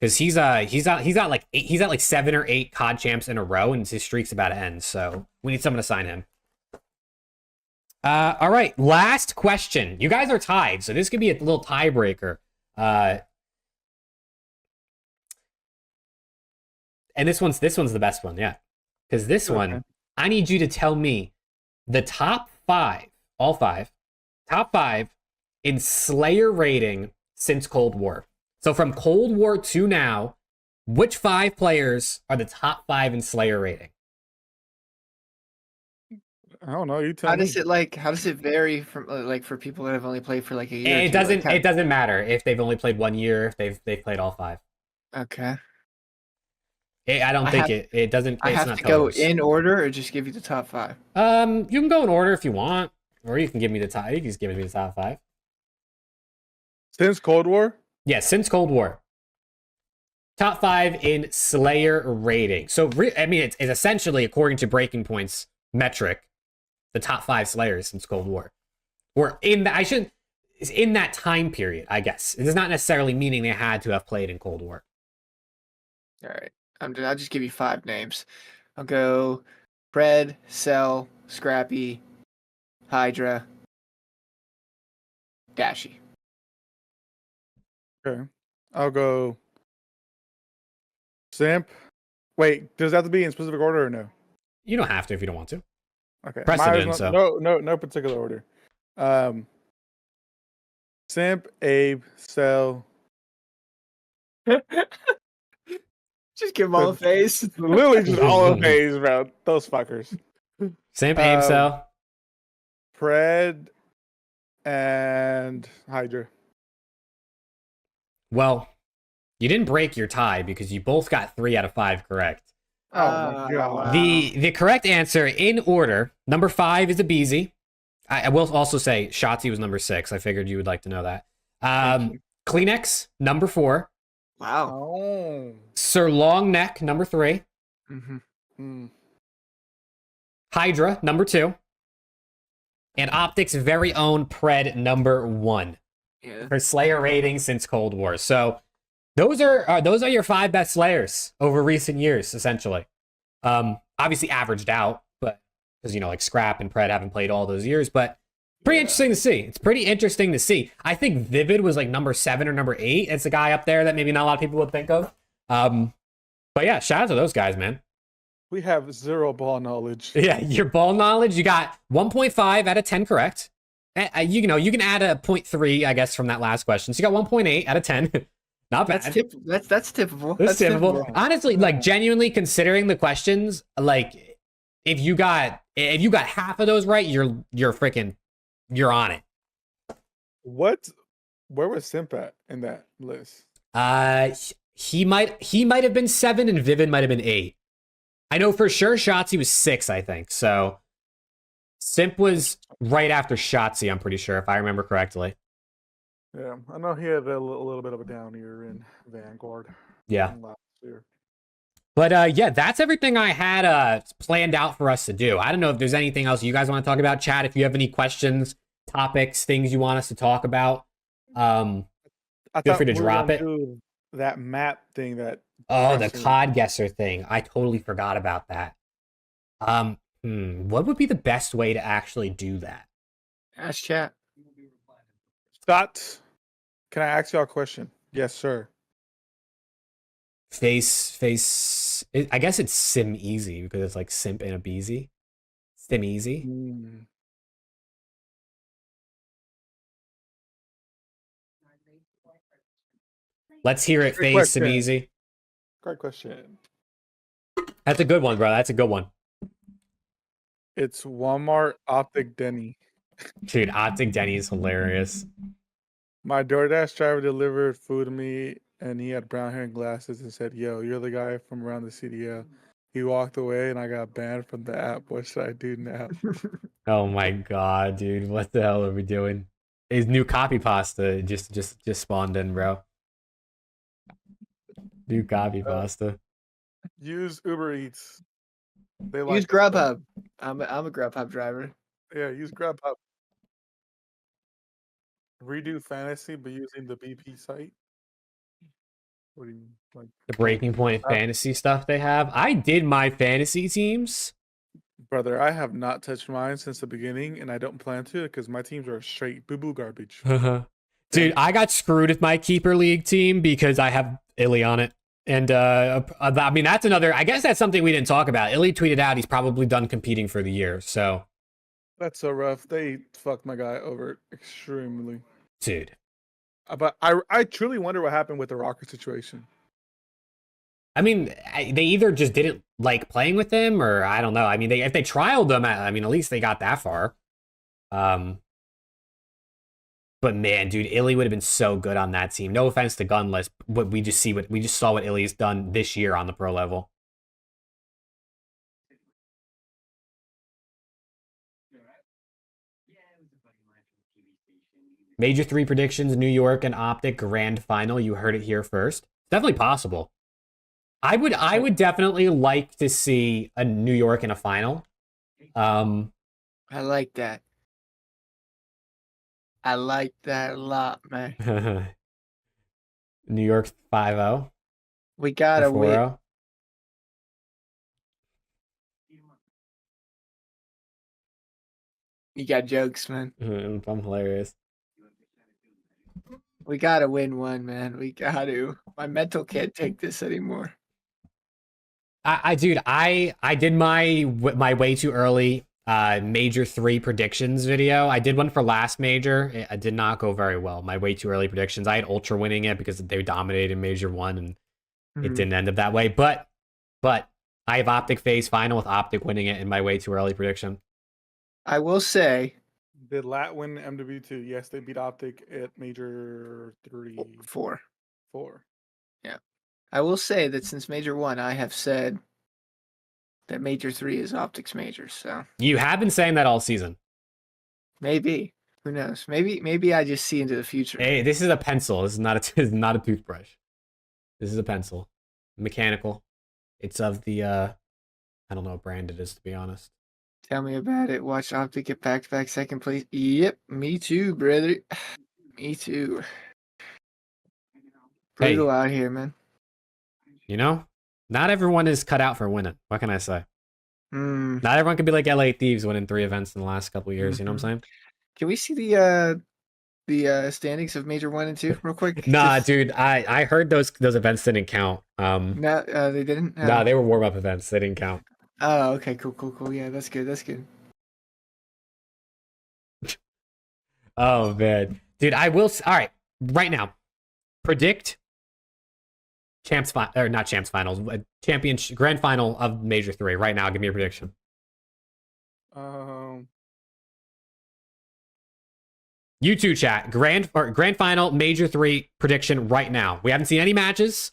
Because he's got like 7 or 8 COD champs in a row, and his streak's about to end. So we need someone to sign him. All right, last question. You guys are tied, so this could be a little tiebreaker. And this one's the best one, yeah. Because this one, I need you to tell me the top 5, all 5, top 5 in Slayer rating since Cold War. So from Cold War to now, which 5 players are the top 5 in Slayer rating? I don't know. You tell How me. does it vary from like for people that have only played for like a year? or It two? doesn't. Like, It doesn't matter if they've only played 1 year. If they've played all 5. okay. I don't think it doesn't. I it's have not to go totals. in order or just give you the top 5. You can go in order if you want, or you can give me the top. You can just give me the top 5. Since Cold War? Yeah, since Cold War. Top 5 in Slayer rating. So, I mean, it's essentially, according to Breaking Point's metric, the top 5 Slayers since Cold War. Or in the, it's in that time period, I guess. It does not necessarily meaning they had to have played in Cold War. All right. I'll just give you 5 names. I'll go Pred, Cell, Scrappy, Hydra, Dashy. Okay. I'll go Simp. Wait, does that have to be in specific order or no? You don't have to if you don't want to. Okay. Precedent, Mine is so. no particular order. Simp, Abe, Cell. Just give them all a face. Literally just all of FaZe, bro. Those fuckers. Simp, Abe, Cell. Pred and Hydra. Well, you didn't break your tie because you both got 3 out of 5 correct. Oh my god. Wow. The correct answer in order, number 5 is Abizi. I will also say Shotzi was number 6. I figured you would like to know that. Kleenex, number 4. Wow. Oh. Sir Longneck, number 3. Mm-hmm. Hydra, number 2. And OpTic's very own Pred, number 1. Yeah. For Slayer rating since Cold War. So those are your 5 best Slayers over recent years, essentially. Obviously averaged out, but because like Scrap and Pred haven't played all those years, but pretty interesting to see. It's pretty interesting to see. I think Vivid was like number 7 or number 8. It's a guy up there that maybe not a lot of people would think of. But yeah, shout out to those guys, man. We have 0 ball knowledge. Yeah, your ball knowledge, you got 1.5 out of 10 correct. You can add a 0.3, I guess, from that last question. So you got 1.8 out of 10. Not bad. That's typical. That's typical. Honestly, like genuinely considering the questions, like if you got half of those right, you're on it. Where was Simp at in that list? He might have been 7 and Vivid might have been 8. I know for sure Shotzi was 6, I think. So Simp was right after Shotzi, I'm pretty sure, if I remember correctly. Yeah, I know he had a little bit of a down year in Vanguard. Yeah. Last year. But yeah, that's everything I had planned out for us to do. I don't know if there's anything else you guys want to talk about. Chat, if you have any questions, topics, things you want us to talk about, feel free to drop it. That map thing that. Oh, the COD guesser thing. I totally forgot about that. What would be the best way to actually do that? Ask chat. Scott, can I ask y'all a question? Yes, sir. Face. I guess it's Sim Easy because it's like Simp and a Beezy. Sim Easy. Let's hear it, Face Sim Easy. Great question. That's a good one, bro. That's a good one. It's Walmart OpTic Denny. Dude, OpTic Denny is hilarious. My DoorDash driver delivered food to me, and he had brown hair and glasses and said, "Yo, you're the guy from around the CDL." He walked away, and I got banned from the app. What should I do now? Oh my god, dude! What the hell are we doing? His new copy pasta just spawned in, bro. New copy pasta. Use Uber Eats. Use Grubhub. I'm a Grubhub driver. Yeah, use Grubhub. Redo fantasy, but using the BP site. What do you like? The Breaking Point fantasy stuff they have. I did my fantasy teams. Brother, I have not touched mine since the beginning, and I don't plan to because my teams are straight boo-boo garbage. Dude, I got screwed with my keeper league team because I have Illy on it. And I mean, that's another, I guess that's something we didn't talk about. Illy tweeted out he's probably done competing for the year. So that's so rough. They fucked my guy over extremely. Dude. But I truly wonder what happened with the ROKKR situation. I mean, they either just didn't like playing with him, or I don't know. I mean, if they trialed them, I mean, at least they got that far. But man, dude, Illy would have been so good on that team. No offense to Gunless, but we just saw what Illy's done this year on the pro level. Major 3 predictions, New York and OpTic grand final. You heard it here first. Definitely possible. I would definitely like to see a New York in a final. I like that. I like that a lot, man. New York 5-0 We or gotta win. 4-0. You got jokes, man. I'm hilarious. We gotta win one, man. We got to. My mental can't take this anymore. Dude, I did my way too early major 3 predictions video. I did one for last major. It did not go very well. My way too early predictions. I had Ultra winning it because they dominated major 1 and it didn't end up that way. But I have OpTic FaZe final with OpTic winning it in my way too early prediction. I will say. Did Lat win MW2? Yes, they beat OpTic at Major 3. 4. 4. Yeah. I will say that since Major 1, I have said that Major 3 is OpTic's major, so. You have been saying that all season. Maybe. Who knows? Maybe I just see into the future. Hey, this is a pencil. This is not a toothbrush. This is a pencil. Mechanical. It's of the I don't know what brand it is, to be honest. Tell me about it. Watch OpTic get back-to-back second place. Yep, me too, brother. Me too. Brutal out here, man. You know, not everyone is cut out for winning. What can I say? Not everyone can be like LA Thieves winning 3 events in the last couple of years. You know what I'm saying? Can we see the standings of Major 1 and 2 real quick? Nah, dude, I heard those events didn't count. No, they didn't. Nah, they were warm-up events. They didn't count. Oh, okay, cool. Yeah, that's good. Oh man, dude, I will. All right, right now, predict champs or not champs finals, championship grand final of Major 3. Right now, give me a prediction. YouTube chat, grand final Major 3 prediction right now. We haven't seen any matches.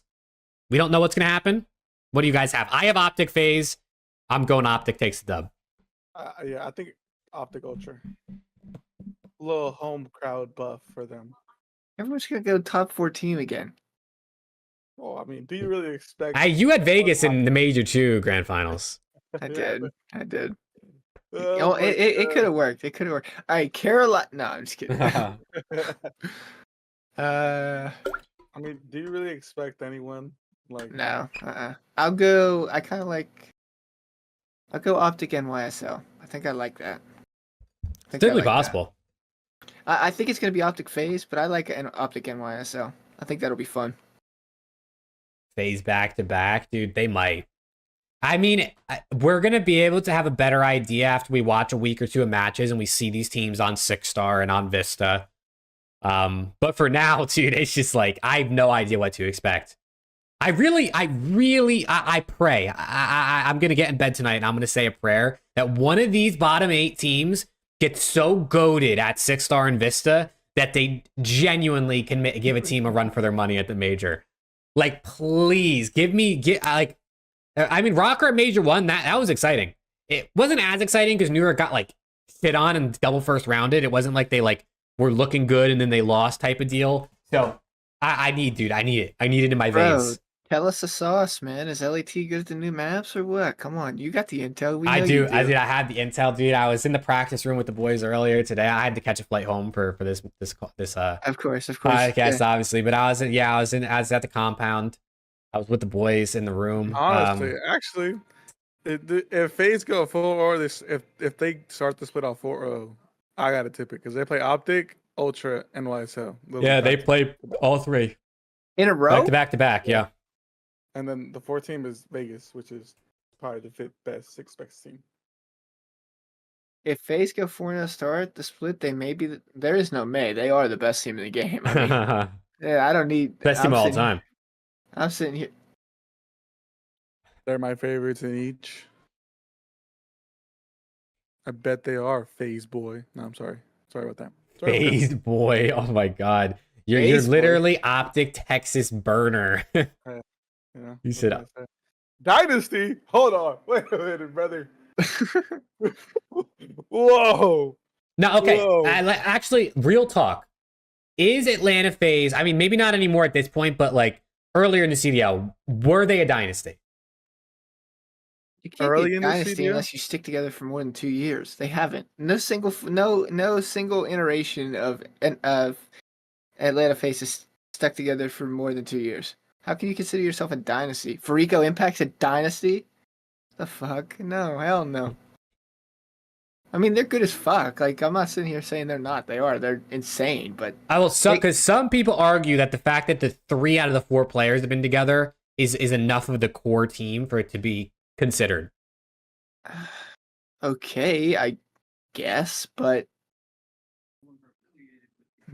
We don't know what's gonna happen. What do you guys have? I have OpTic FaZe. I'm going OpTic takes the dub. Yeah, I think OpTic Ultra. A little home crowd buff for them. Everyone's gonna go top 14 again. Oh, I mean, do you really expect? You had Vegas in the Major 2 grand finals. I did. Oh, it could have worked. It could have worked. All right, Carolina. No, I'm just kidding. I mean, do you really expect anyone like? No. I'll go. I'll go OpTic NYSL. I think I like that. It's definitely possible. I think it's gonna be OpTic FaZe, but I like an OpTic NYSL. I think that'll be fun. FaZe back to back, dude. They might. I mean, we're going to be able to have a better idea after we watch a week or 2 of matches and we see these teams on 6-star and on Vista. But for now, dude, it's just like, I have no idea what to expect. I pray. I'm going to get in bed tonight and I'm going to say a prayer that one of these bottom 8 teams gets so goated at 6-star and Vista that they genuinely can give a team a run for their money at the major. Like, please, I mean, ROKKR at Major 1, that was exciting. It wasn't as exciting because New York got, like, shit on and double first rounded. It wasn't like they, like, were looking good and then they lost type of deal. So, I need it. I need it in my veins. Tell us the sauce, man. Is LAT good at the new maps or what? Come on, you got the intel. I do. I had the intel, dude. I was in the practice room with the boys earlier today. I had to catch a flight home for this of course podcast, obviously. But I was at the compound. I was with the boys in the room. Honestly, actually, if FaZe go 4-0, if they start the split off 4-0, I gotta tip it because they play OpTic, Ultra, and YSL. Yeah, they play all 3 in a row, back to back. Yeah. And then the 4th team is Vegas, which is probably the 5th best, 6th best team. If FaZe go 4-0 start the split, they may be. There is no may. They are the best team in the game. I mean, yeah, I don't need best team of all time. I'm sitting here. They're my favorites in each. I bet they are FaZe boy. No, I'm sorry. Sorry about that. FaZe boy. Oh my god. You're literally OpTic Texas burner. Yeah, you said Dynasty. Hold on. Wait a minute, brother. Whoa. No, okay. Actually, real talk. is Atlanta FaZe, I mean, maybe not anymore at this point, but like earlier in the CDL, were they a dynasty? You can't Early be a in the dynasty CDL? unless you stick together for more than 2 years. They haven't. No single iteration of Atlanta FaZe is stuck together for more than 2 years. How can you consider yourself a dynasty? Farico Impact's a dynasty? The fuck? No, hell no. I mean, they're good as fuck. Like, I'm not sitting here saying they're not. They are. They're insane, but I will, because some people argue that the fact that the 3 out of the 4 players have been together is enough of the core team for it to be considered. okay, I guess, but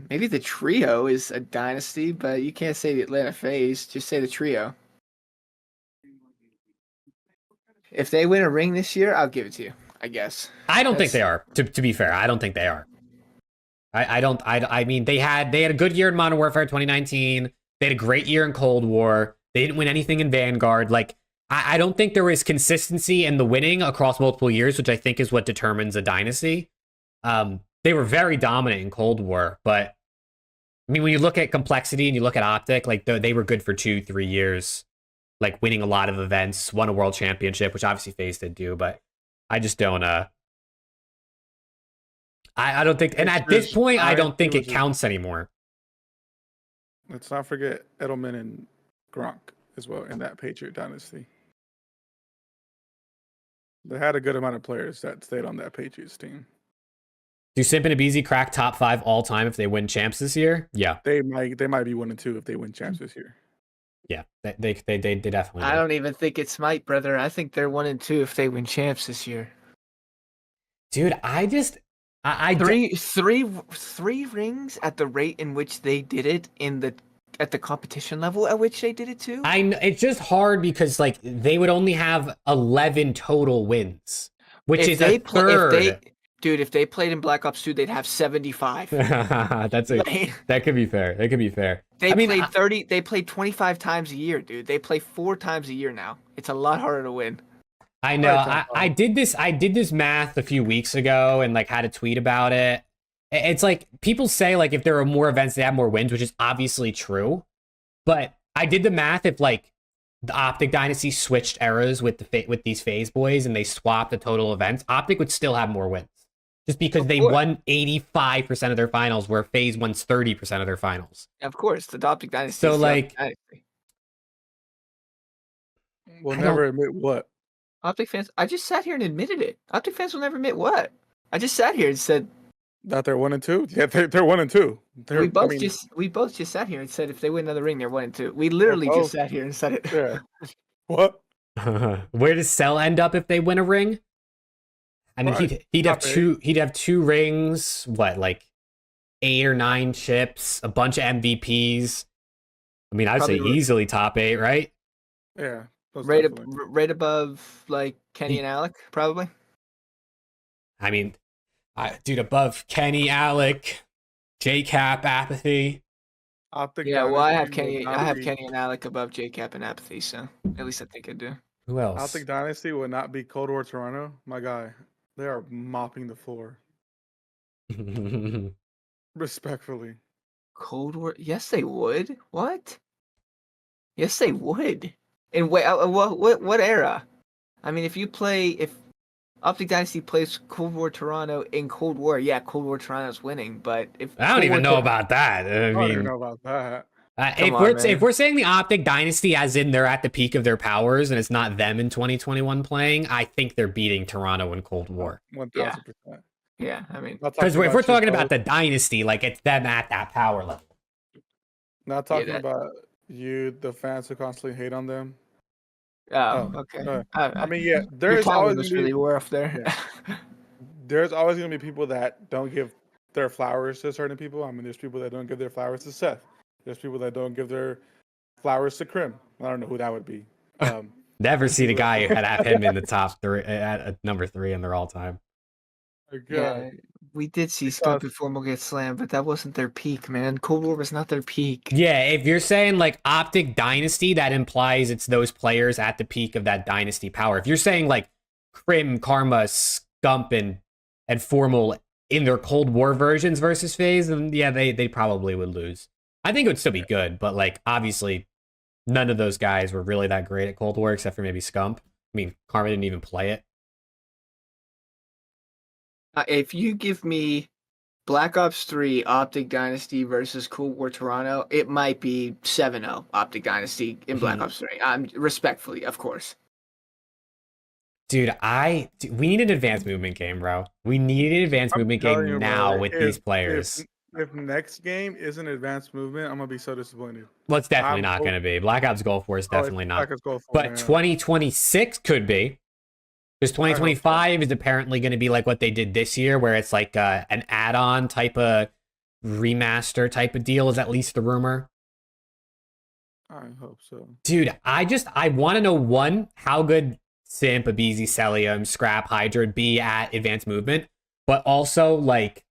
maybe the trio is a dynasty, but you can't say the Atlanta FaZe. Just say the trio. If they win a ring this year, I'll give it to you, I guess. I don't think they are, to be fair. I don't think they are. I mean, they had a good year in Modern Warfare 2019. They had a great year in Cold War. They didn't win anything in Vanguard. Like, I don't think there was consistency in the winning across multiple years, which I think is what determines a dynasty. They were very dominant in Cold War, but I mean, when you look at complexity and you look at OpTic, like they were good for 2-3 years, like winning a lot of events, won a world championship, which obviously FaZe did do, but I just don't. I don't think, and at this point, I don't think it counts anymore. Let's not forget Edelman and Gronk as well in that Patriot dynasty. They had a good amount of players that stayed on that Patriots team. Do Simp and Abizi crack top 5 all time if they win champs this year? Yeah, they might be 1 and 2 if they win champs this year. Yeah, they definitely. I don't even think it's might, brother. I think they're 1 and 2 if they win champs this year. Dude, three rings at the rate in which they did it at the competition level at which they did it too. It's just hard because like they would only have 11 total wins, which is a third. If they played in Black Ops 2, they'd have 75. That could be fair. That could be fair. They played 25 times a year, dude. They play 4 times a year now. It's a lot harder to win. I know. I did this math a few weeks ago and like had a tweet about it. It's like people say like if there are more events, they have more wins, which is obviously true. But I did the math if like the OpTic Dynasty switched eras with these FaZe boys and they swapped the total events, OpTic would still have more wins. Just because they won 85% of their finals, where FaZe won 30% of their finals. Of course, the OpTic Dynasty. So like, we'll never admit what. OpTic fans, I just sat here and admitted it. OpTic fans will never admit what. I just sat here and said that they're 1 and 2. Yeah, they're 1 and 2. We both just sat here and said if they win another ring, they're 1 and 2. We literally just sat here and said it. Yeah. What? Where does Cell end up if they win a ring? I mean, he'd have two. He'd have 2 rings. What, like 8 or 9 chips, a bunch of MVPs. I mean, I'd say easily top 8, right? Yeah, right above like Kenny and Alec, probably. I mean, dude, above Kenny, Alec, JCap, Apathy. I have Kenny and Alec above JCap and Apathy, so at least I think I do. Who else? OpTic Dynasty would not be Cold War Toronto. My guy. They are mopping the floor. Respectfully. Cold War? Yes, they would. What? Yes, they would. In what era? I mean, if OpTic Dynasty plays Cold War Toronto in Cold War, yeah, Cold War Toronto's winning. But I don't even know about that. I don't even know about that. If we're saying the OpTic Dynasty as in they're at the peak of their powers and it's not them in 2021 playing, I think they're beating Toronto in Cold War. 1000%. Yeah, I mean, because if we're talking about the Dynasty, like it's them at that power level. Not talking about the fans who constantly hate on them. Oh, okay. I mean, yeah, there's always really rough there. Yeah. There's always going to be people that don't give their flowers to certain people. I mean, there's people that don't give their flowers to Seth. There's people that don't give their flowers to Krim. I don't know who that would be. Never see the guy who had have him in the top 3 at number 3 in their all time. Yeah, we did see Stupid Formal get slammed, but that wasn't their peak, man. Cold War was not their peak. Yeah, if you're saying like OpTic Dynasty, that implies it's those players at the peak of that dynasty power. If you're saying like Krim, Karma, Scump, and Formal in their Cold War versions versus FaZe, then yeah, they probably would lose. I think it would still be good, but like obviously none of those guys were really that great at Cold War except for maybe Scump. I mean, Karma didn't even play it. If you give me Black Ops 3 OpTic Dynasty versus Cold War Toronto, it might be 7-0 OpTic Dynasty in Black Ops 3. Respectfully, of course. Dude, we need an advanced movement game, bro. We need an advanced movement game now with these players. If next game isn't advanced movement, I'm gonna be so disappointed. Well, it's definitely not going to be. Black Ops Gulf War is definitely not. But 2026 could be. Because 2025 is apparently going to be like what they did this year, where it's like an add-on type of remaster type of deal, is at least the rumor. I hope so. Dude, I want to know, one, how good Simp, Abizi, Celium, Scrap, Hydra would be at advanced movement, but also, like,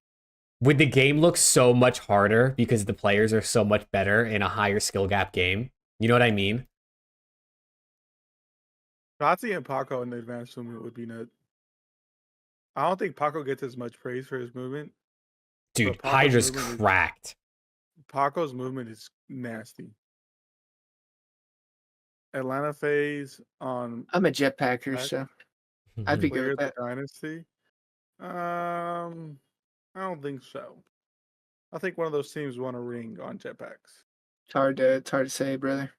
would the game look so much harder because the players are so much better in a higher skill gap game? You know what I mean? Shotzi and Paco in the advanced movement would be nuts. I don't think Paco gets as much praise for his movement. Dude, Hydra's cracked. Paco's movement is nasty. Atlanta FaZe on. I'm a jetpacker, so I'd be good with that. Dynasty. I don't think so. I think one of those teams won a ring on jetpacks. It's hard to say, brother.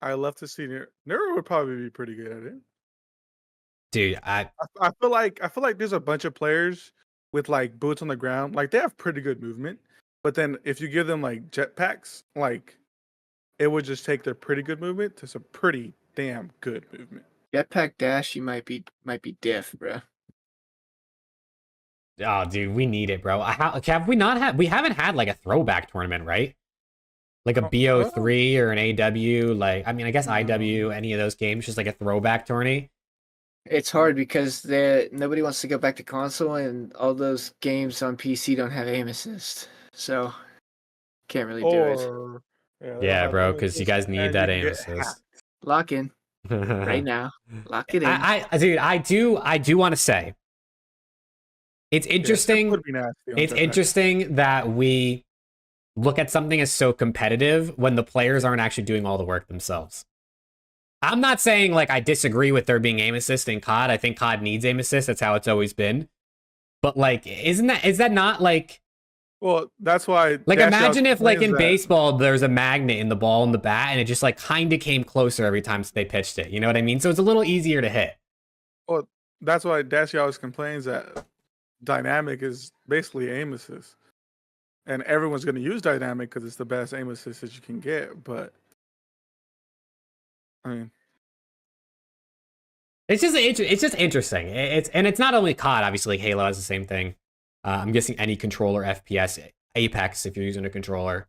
I love to see Nero would probably be pretty good at it. Dude, I feel like there's a bunch of players with like boots on the ground. Like they have pretty good movement, but then if you give them like jetpacks, like it would just take their pretty good movement to some pretty damn good movement. Jetpack dash, you might be diff, bro. Oh, dude, we need it, bro. We haven't had like a throwback tournament, right? Like a BO3 or an AW, like, I mean, I guess IW, any of those games, just like a throwback tourney. It's hard because nobody wants to go back to console, and all those games on PC don't have aim assist, so can't really do it. Yeah, bro, because you guys need that aim assist. Lock in right now. Lock it in. Dude, I do want to say, it's interesting. It's interesting that we look at something as so competitive when the players aren't actually doing all the work themselves. I'm not saying like I disagree with there being aim assist in COD. I think COD needs aim assist. That's how it's always been. But like, is that not like? Well, that's why. Like, imagine if like in baseball there's a magnet in the ball and the bat, and it just like kind of came closer every time they pitched it. You know what I mean? So it's a little easier to hit. Well, that's why Dashy always complains that dynamic is basically aim assist. And everyone's going to use dynamic because it's the best aim assist that you can get. But I mean, it's just interesting. It's not only COD. Obviously, Halo has the same thing. I'm guessing any controller, FPS, Apex, if you're using a controller.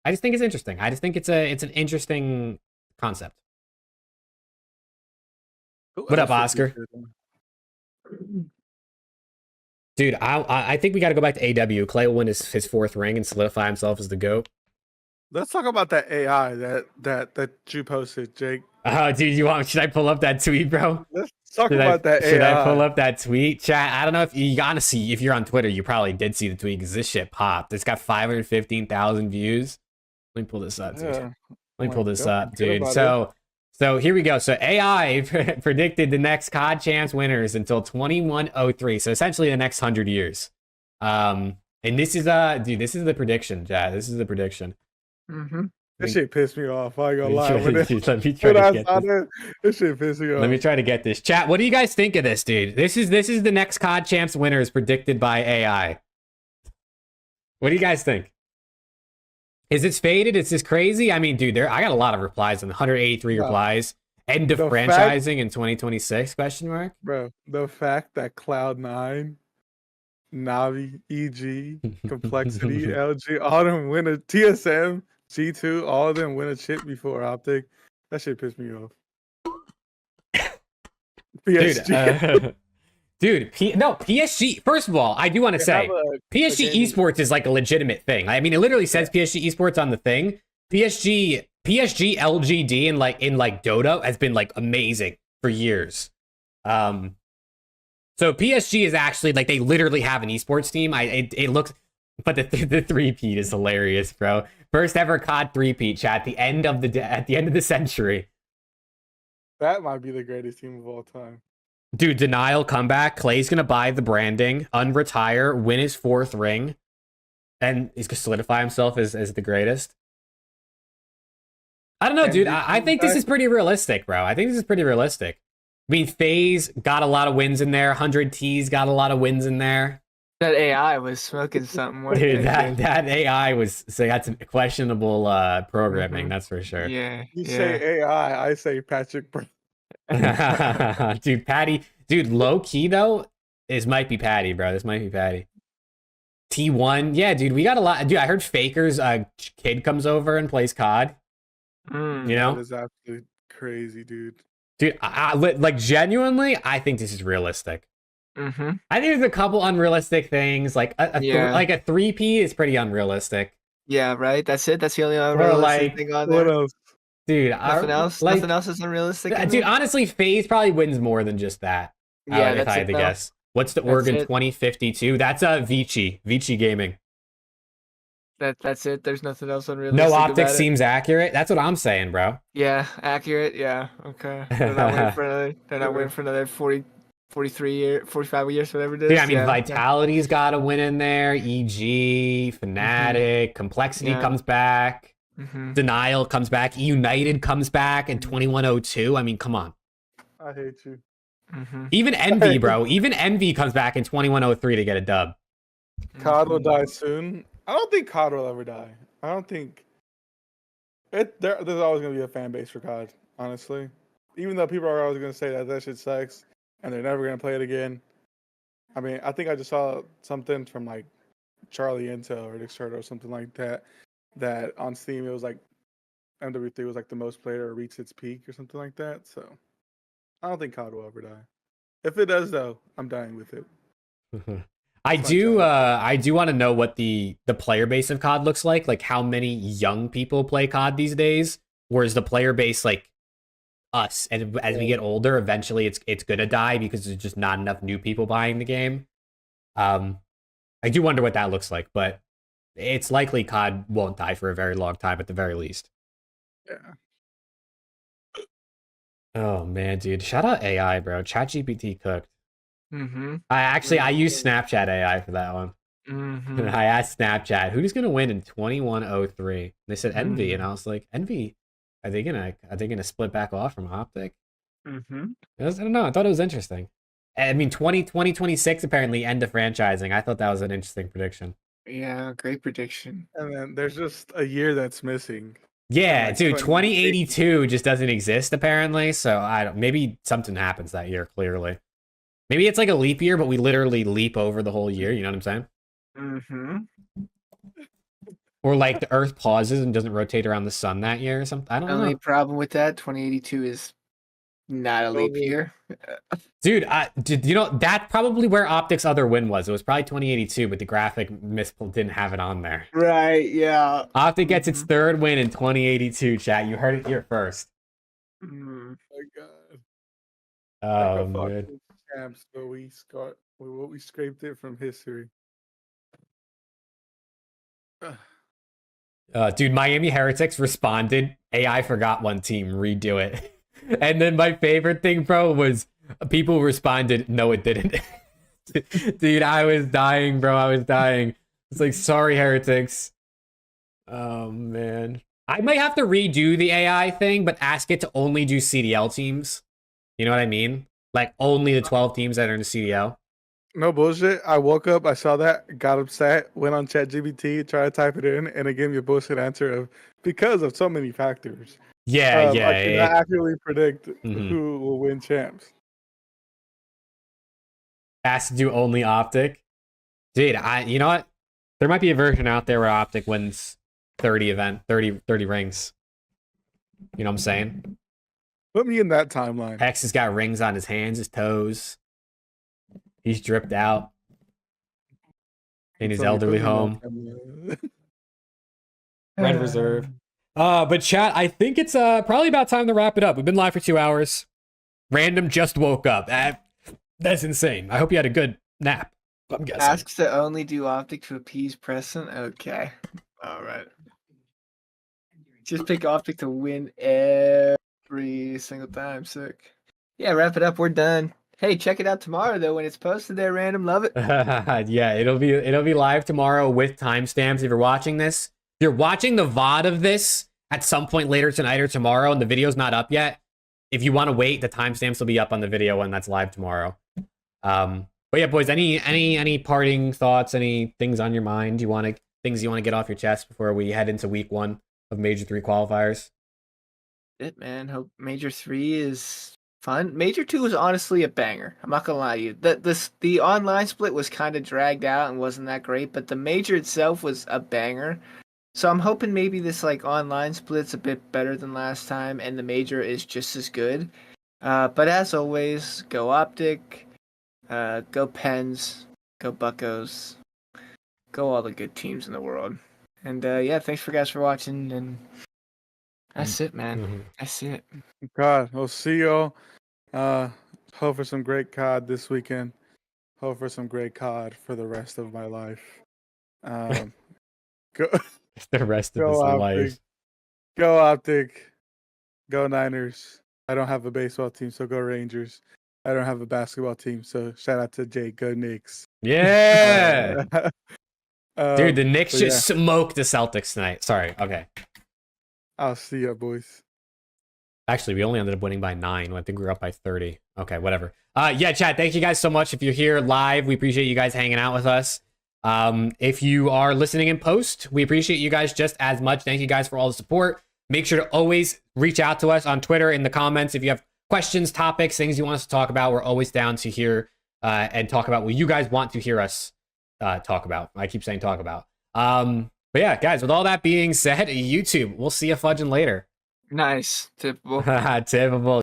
I just think it's interesting. I just think it's an interesting concept. What up, Oscar? Dude, I think we got to go back to AW. Clay will win his fourth ring and solidify himself as the GOAT. Let's talk about that AI that you posted, Jake. Oh, dude, should I pull up that tweet, bro? Let's talk about that AI. Should I pull up that tweet? Chat, I don't know if you honestly, if you're on Twitter, you probably did see the tweet because this shit popped. It's got 515,000 views. Let me pull this up, dude. Yeah. Let me pull this up, dude. So here we go. So AI predicted the next COD Champs winners until 2103. So essentially the next 100 years. And this is this is the prediction, Chad. This is the prediction. Mm-hmm. This shit pissed me off. I ain't gonna lie. Let me try to get this. This shit pissed me off. Let me try to get this. Chat, what do you guys think of this, dude? This is the next COD Champs winners predicted by AI. What do you guys think? Is this faded? Is this crazy? I mean, dude, I got a lot of replies and 183 replies. End of franchising in 2026? Question mark. Bro, the fact that Cloud9, Navi, EG, Complexity, LG, all of them win a TSM, G2, all of them win a chip before OpTic. That shit pissed me off. PSG. Dude, PSG. First of all, I do want to say PSG Esports is like a legitimate thing. I mean, it literally says PSG Esports on the thing. PSG LGD in like Dota has been like amazing for years. So PSG is actually like they literally have an esports team. It looks, but the three-peat is hilarious, bro. First ever COD three-peat, chat. At the end of the century. That might be the greatest team of all time. Dude, Denial comeback. Clay's gonna buy the branding, unretire, win his 4th ring, and he's gonna solidify himself as the greatest. I don't know, dude. I think this is pretty realistic, bro. I think this is pretty realistic. I mean, FaZe got a lot of wins in there. 100 T's got a lot of wins in there. That AI was smoking something. Dude, that AI was had some questionable programming. That's for sure. Yeah. You say AI, I say Patrick Brown. Dude, Patty. Dude, low key though, this might be Patty, bro. This might be Patty. T1, yeah, dude. We got a lot. Dude, I heard Faker's kid comes over and plays COD. You know, That is absolutely crazy, dude. dude, like genuinely, I think this is realistic. I think there's a couple unrealistic things, like a 3P is pretty unrealistic. Yeah, right. That's it. That's the only Or unrealistic like, thing on there. What else? dude, Nothing else. like, Nothing else is unrealistic. in dude, there? honestly, FaZe probably wins more than just that. Yeah, if that's I had it, to though. guess. What's the That's Oregon it. 2052? That's Vici Gaming. That's it. There's nothing else unrealistic. No about optics it. seems accurate. That's what I'm saying, bro. Yeah, accurate. Yeah, okay. They're not waiting for another 40, 43 years, 45 years, whatever it is. Yeah, I mean, yeah. Vitality's got to win in there. EG, Fnatic, Complexity Yeah. comes back. Mhm. Denial comes back. United comes back in 2102. I mean, come on. I hate you. Mhm. Even Envy, bro. Even Envy comes back in 2103 to get a dub. COD will die soon. I don't think COD will ever die. I don't think there's always gonna be a fan base for COD, honestly. Even though people are always gonna say that shit sucks and they're never gonna play it again. I mean, I think I just saw something from like Charlie Intel or Dixert or something like that. That on Steam it was like MW3 was like the most played or reached its peak or something like that. So I don't think COD will ever die. If it does though, I'm dying with it. I That's do my I do want to know what the player base of COD looks like how many young people play COD these days, whereas the player base like us, and as we get older, eventually it's gonna die because there's just not enough new people buying the game. I do wonder what that looks like, but it's likely COD won't die for a very long time at the very least. Yeah. Oh man, dude. Shout out AI, bro. ChatGPT cooked. Mhm. I used Snapchat AI for that one. Mhm. I asked Snapchat, who's gonna win in 2103? They said Envy, and I was like, Envy, are they gonna split back off from OpTic? Mhm. I don't know. I thought it was interesting. I mean, 2026 apparently end of franchising. I thought that was an interesting prediction. Yeah, great prediction. And then there's just a year that's missing. Yeah, like dude, 2080. 2082 just doesn't exist apparently. So maybe something happens that year. Clearly, maybe it's like a leap year, but we literally leap over the whole year. You know what I'm saying? Mhm. Or like the Earth pauses and doesn't rotate around the sun that year or something. I don't Only know, problem with that, 2082 is not a leap Totally. year. dude. You know that's probably where OpTic's other win was. It was probably 2082, but the graphic didn't have it on there. Right. Yeah. OpTic gets its third win in 2082. Chat, you heard it here first. Mm. Oh my god. Oh Like a man. fucking champs, but we scraped it from history. Dude, Miami Heretics responded. AI forgot one team. Redo it. And then my favorite thing, bro, was people responded. No, it didn't. Dude, I was dying, bro. I was dying. It's like, sorry, Heretics. Oh man, I might have to redo the AI thing, but ask it to only do CDL teams. You know what I mean? Like only the 12 teams that are in the CDL. No bullshit. I woke up, I saw that, got upset, went on ChatGPT, tried to type it in, and it gave me a bullshit answer of because of so many factors. Yeah, I cannot accurately predict Mhm. who will win champs. Has to do only OpTic. Dude, you know what? There might be a version out there where OpTic wins 30 rings. You know what I'm saying? Put me in that timeline. Hex has got rings on his hands, his toes. He's dripped out in his Somebody put elderly me in that home. timeline. Red Reserve. But chat, I think it's probably about time to wrap it up. We've been live for 2 hours. Random just woke up. That's insane. I hope you had a good nap. I'm guessing. Asks to only do OpTic to appease Preston. Okay. All right. Just pick OpTic to win every single time. Sick. Yeah, wrap it up. We're done. Hey, check it out tomorrow though when it's posted there. Random, love it. Yeah, it'll be live tomorrow with timestamps. If you're watching this, if you're watching the VOD of this at some point later tonight or tomorrow, and the video's not up yet, if you want to wait, the timestamps will be up on the video when that's live tomorrow. But yeah, boys, any parting thoughts? Any things on your mind? Things you want to get off your chest before we head into week 1 of Major 3 qualifiers? It man. Hope Major 3 is fun. Major 2 was honestly a banger. I'm not gonna lie to you. The online split was kind of dragged out and wasn't that great, but the major itself was a banger. So I'm hoping maybe this like online split's a bit better than last time, and the major is just as good. But as always, go OpTic, go Pens, go Buccos, go all the good teams in the world. And yeah, thanks for guys for watching, and that's it, man. Mm-hmm. That's it. God, we'll see y'all. Hope for some great COD this weekend. Hope for some great COD for the rest of my life. Go, The rest of go his OpTic. life. Go OpTic. Go Niners. I don't have a baseball team, so go Rangers. I don't have a basketball team, so shout out to Jake. Go Knicks. Yeah. Dude, the Knicks but just smoked the Celtics tonight. Sorry. Okay. I'll see ya, boys. Actually, we only ended up winning by 9. I think we were up by 30. Okay, whatever. Yeah, chat, thank you guys so much. If you're here live, we appreciate you guys hanging out with us. If you are listening in post, we appreciate you guys just as much. Thank you guys for all the support. Make sure to always reach out to us on Twitter in the comments if you have questions, topics, things you want us to talk about. We're always down to hear and talk about what you guys want to hear us talk about. I keep saying talk about. But yeah, guys, with all that being said, YouTube, we'll see you fudging later. Nice. Typical. Typical.